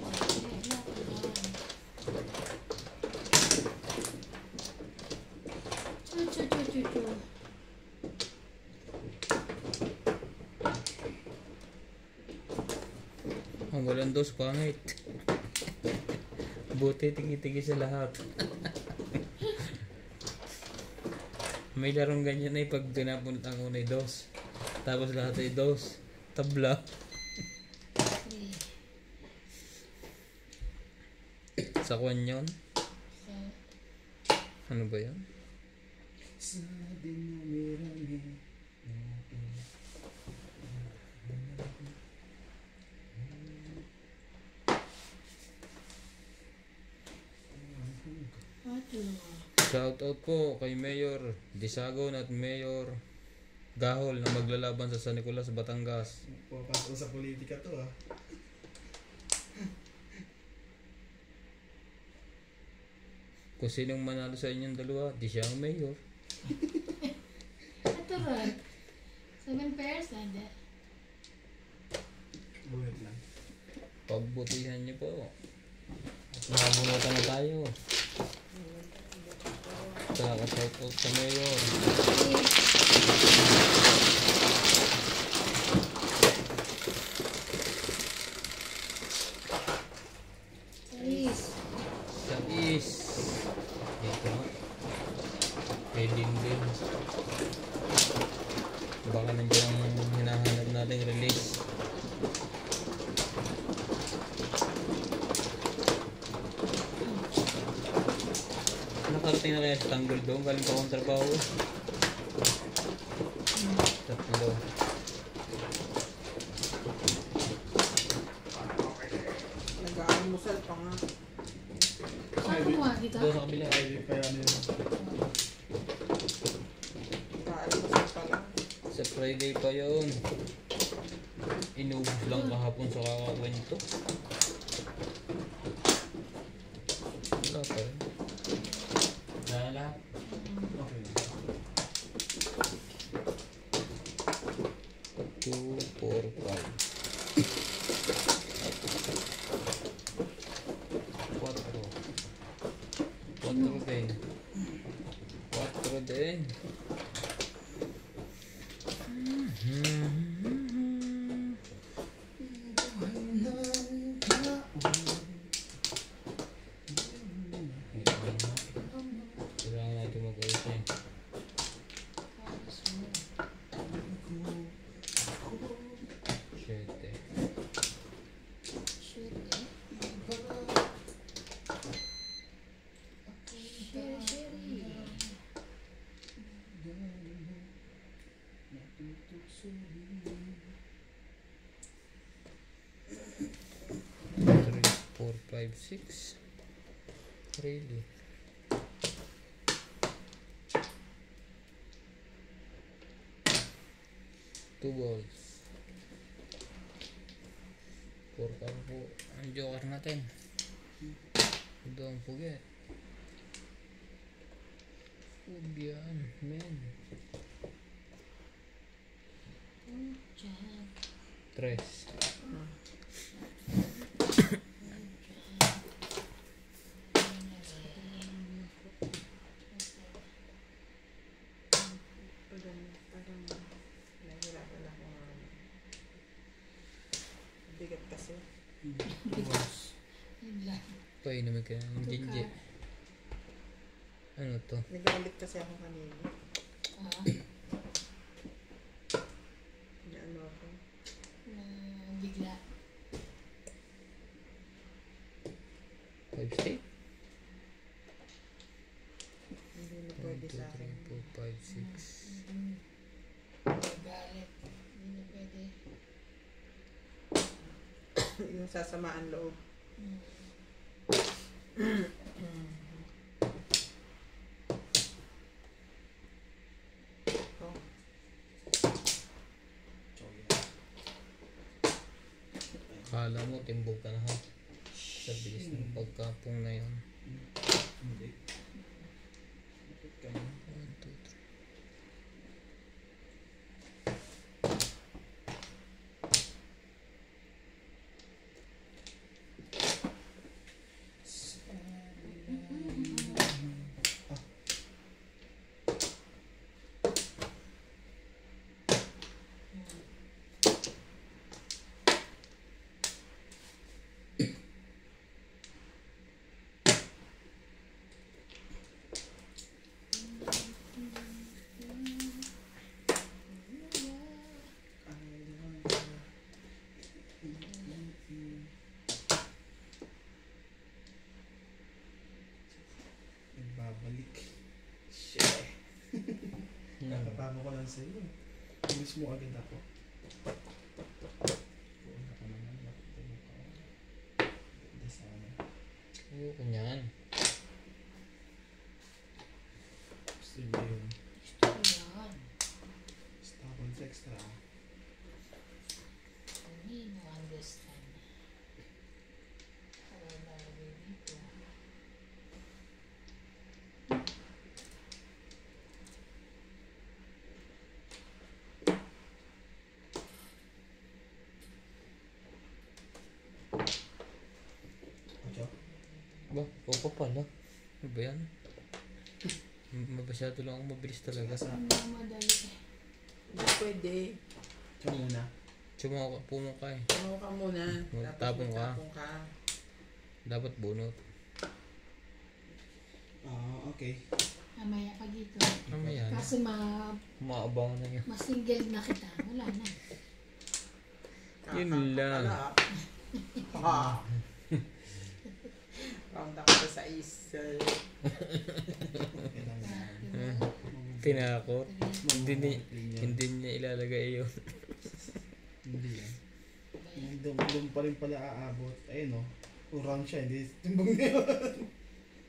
Ang walang dos, pangit. Buti tigi-tigi sa lahat. May larong ganyan na pag tinapon ang unay dos. Tapos lahat ay dos. Tabla. Sa kwan yun? Ano ba yun? Sa dinamirami. Shoutout po kay Mayor Disagon at Mayor Gahol na maglalaban sa San Nicolas, Batangas. Papasok sa politika to ah. Kung sinong manalo sa inyong dalawa, di siya ang mayor. Ito rin. 7 pairs, hindi. Buhat lang. Pagbutihan niyo po. At nabunutan na tayo. Shoutout sa mayor. Saris. Sa is. Dito. Heading din. Baka nandiyan ang hinahanap nating release. Nakarating na kaya sa tanggol doon. Galing pa akong trabaho. Tatlo. Nag-aalmusal pa nga. Saan kumuha dito? Doon sa kabila. Ay, kaya ano yun. Nag-aalmusal pa lang. Sa Friday pa yun. Inubos lang kahapon sa kakakwento. Wala pa rin. Wala. Okay. 2, 4, 5. 5, 6. Really? Two balls. 4 card po ang joker natin. Don't forget. Huwag yan, men. Diyan. 3. Parang nahihirapan ako nga. Bigat kasi. Yun lang. Painumin ka ng ginje. Ano to? Nagalit kasi ako kanina. Ah, Ano ako. bigla. 5 state? Hindi na 1, pwede 2, sa akin. 3, 4, 5, 6. Galit. Hindi na pwede. Yung sasamaan loob. Oh, Kala mo, timbog ka na ha. Sa bilis ng pagkapong na yun. Hindi. Bakit ka na? 1, 2, 3. Nagbabalik. Shit. Nakatama ko lang sa iyo. Miss mo agad ako. Puuna ka naman. Nakita mo ka. Ganda sana. Oo, kunyan. Gusto niyo yun. Gusto ko yan. Stop on sa extra. Hindi no understand. Wala nalagay dito. Ocho. Ba, ikaw pa pala. Ano ba yan? Mabasyado lang ako mabilis talaga. Sa Hindi na madali eh. hindi pwede. siya muna. Pumo ka eh. Ano ka muna. Tapong ka. Tapong ka. Dapat bunot. Okay. Mamaya pa dito. Mamaya na. Kasi Maabangan na yun. ma-single na kita. Wala na. Yun lang. Ha. Round ako sa isa. Kailangan. Tinakot. Hindi niya ilalagay yun. Hindi yan. Doon pa rin pala aabot. Ayun o. Kung round siya, hindi timbang niya.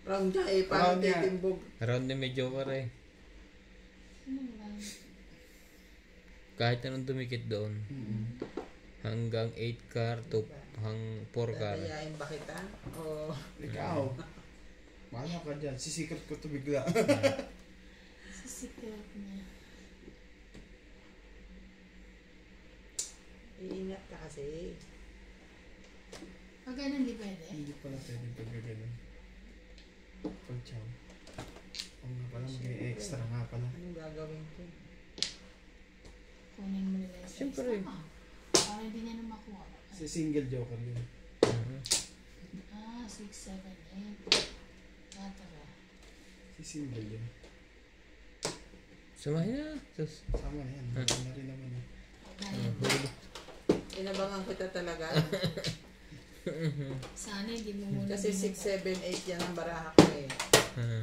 Round niya eh. Parang Round niya. titimbog. Around na may joker eh. Ano ba? Kahit anong dumikit doon. Hanggang 8 car to hang 4 car. Dadayain ba kita? O Ikaw. Maano ka dyan? Sisikap ko to bigla. Sisikap niya. iingat ka kasi. Pag ganun, di pwede. Hindi pala pwede pag gano'n. Pag chow. Oo nga pala, mag-extra nga pala. Anong gagawin ko? Kunin mo nila yung Siyempre. size. Para hindi niya na makuha. Si single joker yun. Ah, 6, 7, 8. Bata ba? Si single yun. Samahin na. Sus. Sama na yan. Wala na rin naman eh. Ganyan. Huli. Inabangan kita talaga. Sana hindi mo muna. Kasi binigay. 6, 7, 8 yan ang baraha ko eh.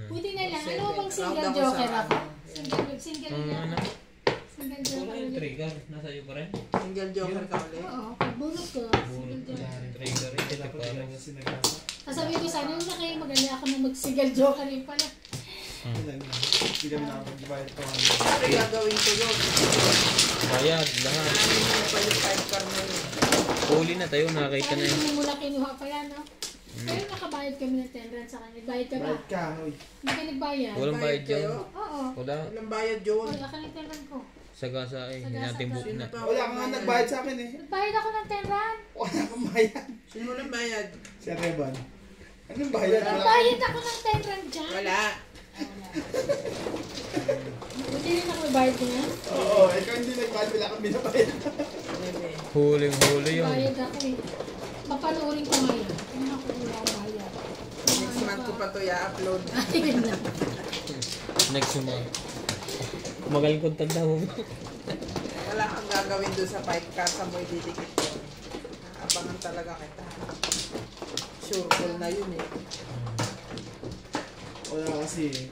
Pwede na lang. Ano bang Round single ako joker sa ako? ano, yan. Single Ang joker. ano? Single Wala joker. yung trigger. Nasa iyo pa rin. Single joker ka ulit. Oo, pag bunot ko, single Bunot joker. na. Trigger. Kailangan ko Ito din kasi nagasa. Legal joke rin pala. Ilan na. Hindi kami nakapag-bayad ko. Siyempre gagawin ko yun. Bayad, lahat. Namin mo pa yung 5 car na yun. Huli na tayo, nakakita Kaya na yun. hindi mo muna kinuha pa yan, no? Pero nakabayad kami ng 10 rand sa kanya. Bayad ka ba? Bayad ka, hoy. Hindi ka nagbayad? Walang bayad dyan. kayo? Oo. Wala. Walang bayad yun. Wala ka ng 10 rand ko. Sagasa eh. Sagasa Natin ka. Sino na. pa? Wala ka nga nagbayad sa akin eh. Nagbayad ako ng 10 rand. Wala kang bayad. Sino walang bayad? Si Reban. Anong bayad? Wala. Nagbayad ako ng 10 rand dyan. Wala. Hindi rin ako nagbayad niya. Oo, ikaw hindi nagbayad. Wala kang binabayad. Bebe. Huling-huli yun. Bayad ako eh. Papanoorin ko ngayon. Ano ako wala akong bayad. Next month ko pa to i-upload. Ayun na. Next month. Magaling kong tanda mo. Wala kang gagawin doon sa 5 car sa mo ididikit yun. Abangan talaga kita. Sure call na yun eh. Wala kasi.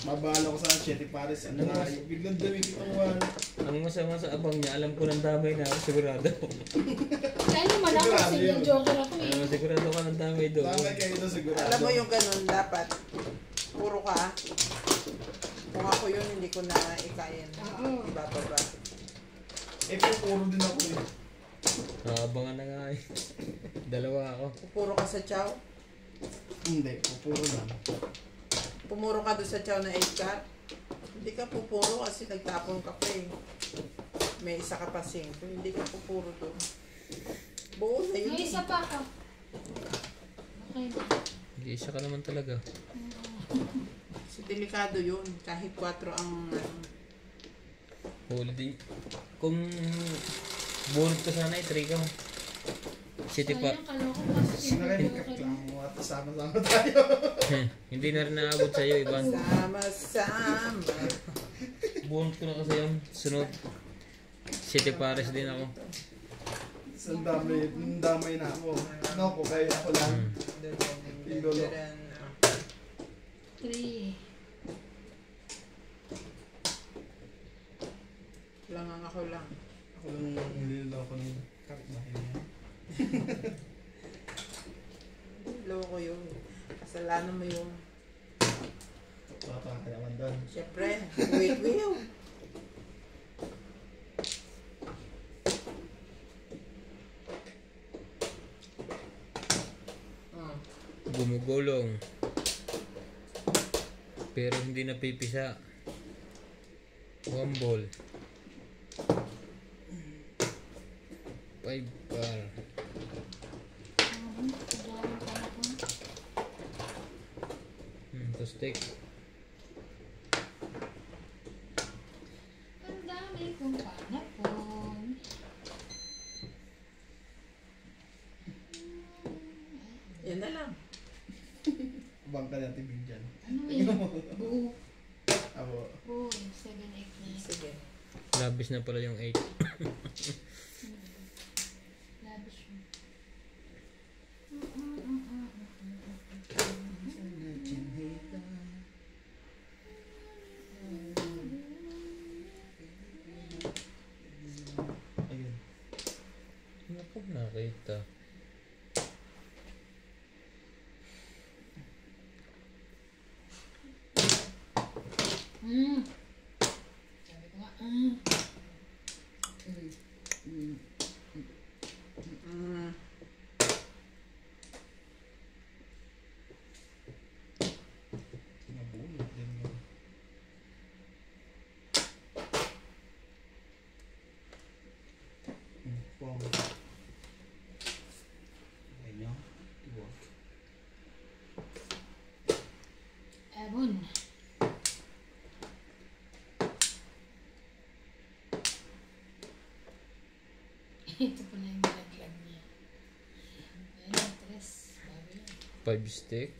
Mabalo ko sa 7 pares. Ano nga yun? Biglang dami kitang wala. Ang masama sa abang niya, alam ko ng damay na ako, sigurado. Kaya naman ako Sigurado single yun. joker ako eh. Sigurado ka ng damay doon. Tama kayo doon sigurado. Alam mo yung ganun, dapat puro ka. Kung ako yun, hindi ko na ikain. Oo. Ibababa. Eh, puro din ako eh. Abangan na nga eh. Dalawa ako. Pupuro ka sa chow. Hindi, puro lang. Pumuro ka doon sa chow na 8 car. Hindi ka pupuro kasi nagtapon ka pa eh. May isa ka pa 5. Hindi ka pupuro doon. Buo na yun. May isa pa ako. Okay na. Hindi, isa ka naman talaga. Si delikado yun. Kahit 4 ang Huli din. Kung bunot ka sana eh, 3 ka. City pa. Sayang, kaloko kasi single Sinakayin joker. ka lang mo at sama-sama tayo. Hindi na rin naabot sa'yo, Ivan. sama-sama. Bunot ko na kasi yung sunod. City Pares din ako. Ang damay na ako. Ano ko, kaya ako lang. Lolo. 3. Langang ako lang. Ako lang nililoko ng kapitbahay niya. Loko yun. Kasalanan mo yun. Tata ka naman doon. Siyempre, wait will. Gumugulong. Pero hindi napipisa. 1 ball. 5 bar. Tapos take. Ang dami kong panapon. Yan na lang. Abang ka natin big dyan. Ano eh? Buo. Ako. Buo. 7, 8, 9. Sige. Labis na pala yung 8. Labish yun. Ayun. Naku, nakita. Sabi ko nga, Mm. Nabulot din yun. Pong. Ayun. Diba? Ebon. Ito pala yung nilaglag niya. Ayun, 3. Sabi yan. 5 stick.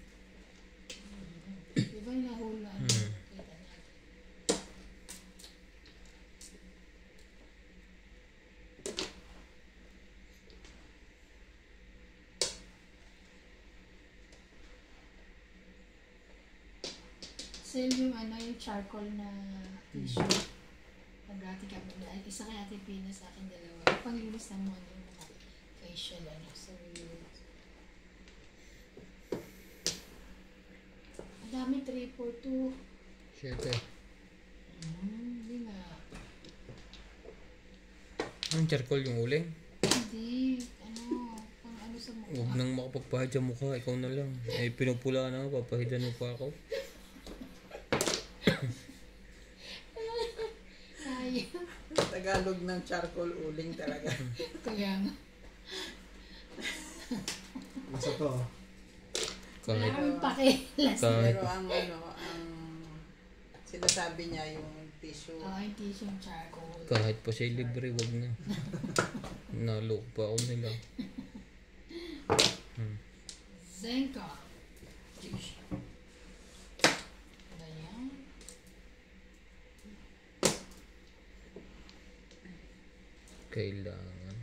Di ba yung nahula? Kita natin. Sale yung yung charcoal na tissue. Pag-ati kami na, isa kay Ate Pina sa akin 2. Panglinis ng mga facial So, kami 3-4-2. 7. Hindi nga. Ang charcoal yung uling. Hindi. Pang ano sa mukha. Huwag nang makapagpahid sa mukha, ikaw na lang. Eh, pinupula na nga, papahidan mo pa ako. Sayang. Tagalog ng charcoal uling talaga. Kaya nga. Masa to. Wala Kahit, kami pakilas. kahit, Pero ang sinasabi niya yung tissue. Hindi siyang charcoal. kahit pa siya libre, wag na. Naloko pa ako nila. Zenka. Ayan. Kailangan.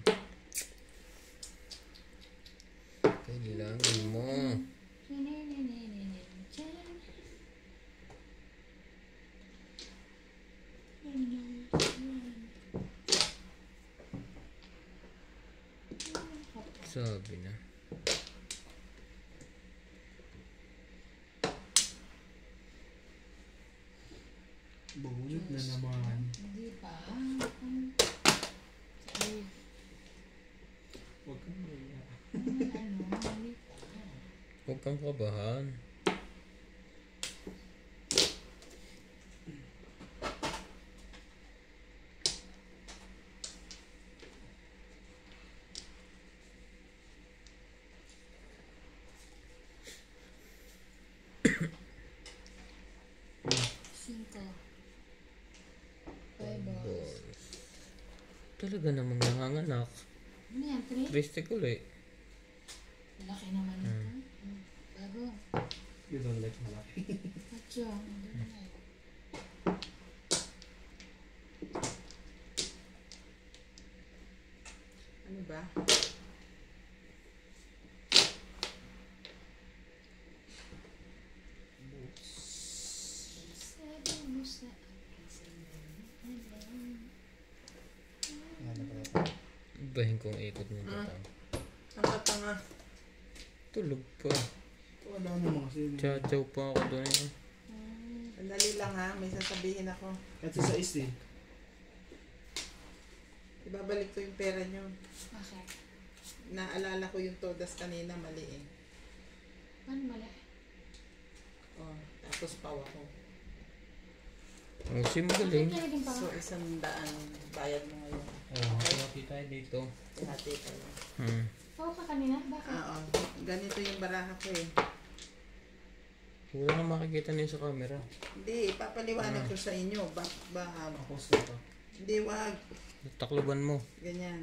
Kailangan mo. Sabi na. Bunot na naman. Hindi pa. Sige. Huwag kang maya. Hindi pa. Huwag kang kabahan. Cinco. Five balls. Balls. Talaga namang nanganganak. Ano yan? 3? Tristic ulit. Laki naman ito. Bago. You don't like malaki. Atyo. Hindi na eh. Ano ba? Sabi mo sa akin sa'yo. Yan na pala. Ibahin kong ikot mo ba? Ang tanga. Tulog pa. Wala naman kasi. Chachaw pa ako doon. Eh. Sandali lang ha, may sasabihin ako. Kahit sa is eh. Ibabalik ko yung pera nyo. Okay. Naalala ko yung todas kanina, mali eh. Ano mali? Oh, tapos pawa ko. Oh, si magaling. Talagang pa. So, 100 bayad mo ngayon. Oh, kaya tayo dito. Hati ka lang. Pao ka kanina? Bakit? Oo, ganito yung baraha ko eh. Wala nang makikita niyo sa camera. Hindi, papaliwanag ko sa inyo. Tapos na to. Hindi, wag. Takloban mo. Ganyan.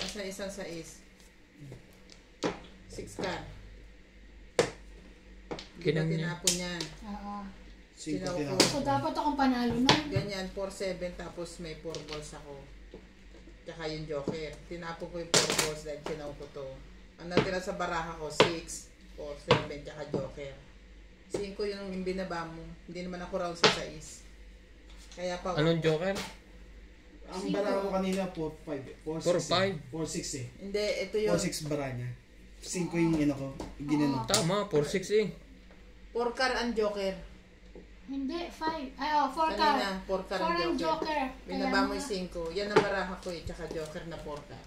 Asa isang sais. 6 ka. Hindi ba Kinang niya. tinapon yan? Oo. Cinco Sinaw tinapon. ko. So, dapat akong panalo na. Ganyan, 4-7 tapos may 4 balls ako. Tsaka yung joker. Tinapon ko yung 4 balls dahil sinaw ko to. Ang natira sa baraha ko, 6, 4-7, tsaka joker. 5 yung binaba mo. Hindi naman ako round sa 6. Kaya pa. Anong joker? Ang bara ko kanina, 4-5. 4-5. 4-6 eh. Hindi, ito yung 4-6 bara niya. 5 yung ino ko. Ginano. Tama, 4-6 eh. 4 car ang joker. Hindi, 5. Ay, 4 ka. Kanina, 4 car 4 ang ang joker. joker. Binaba mo yung 5. Yan ang baraha ko eh. Tsaka joker na 4 car.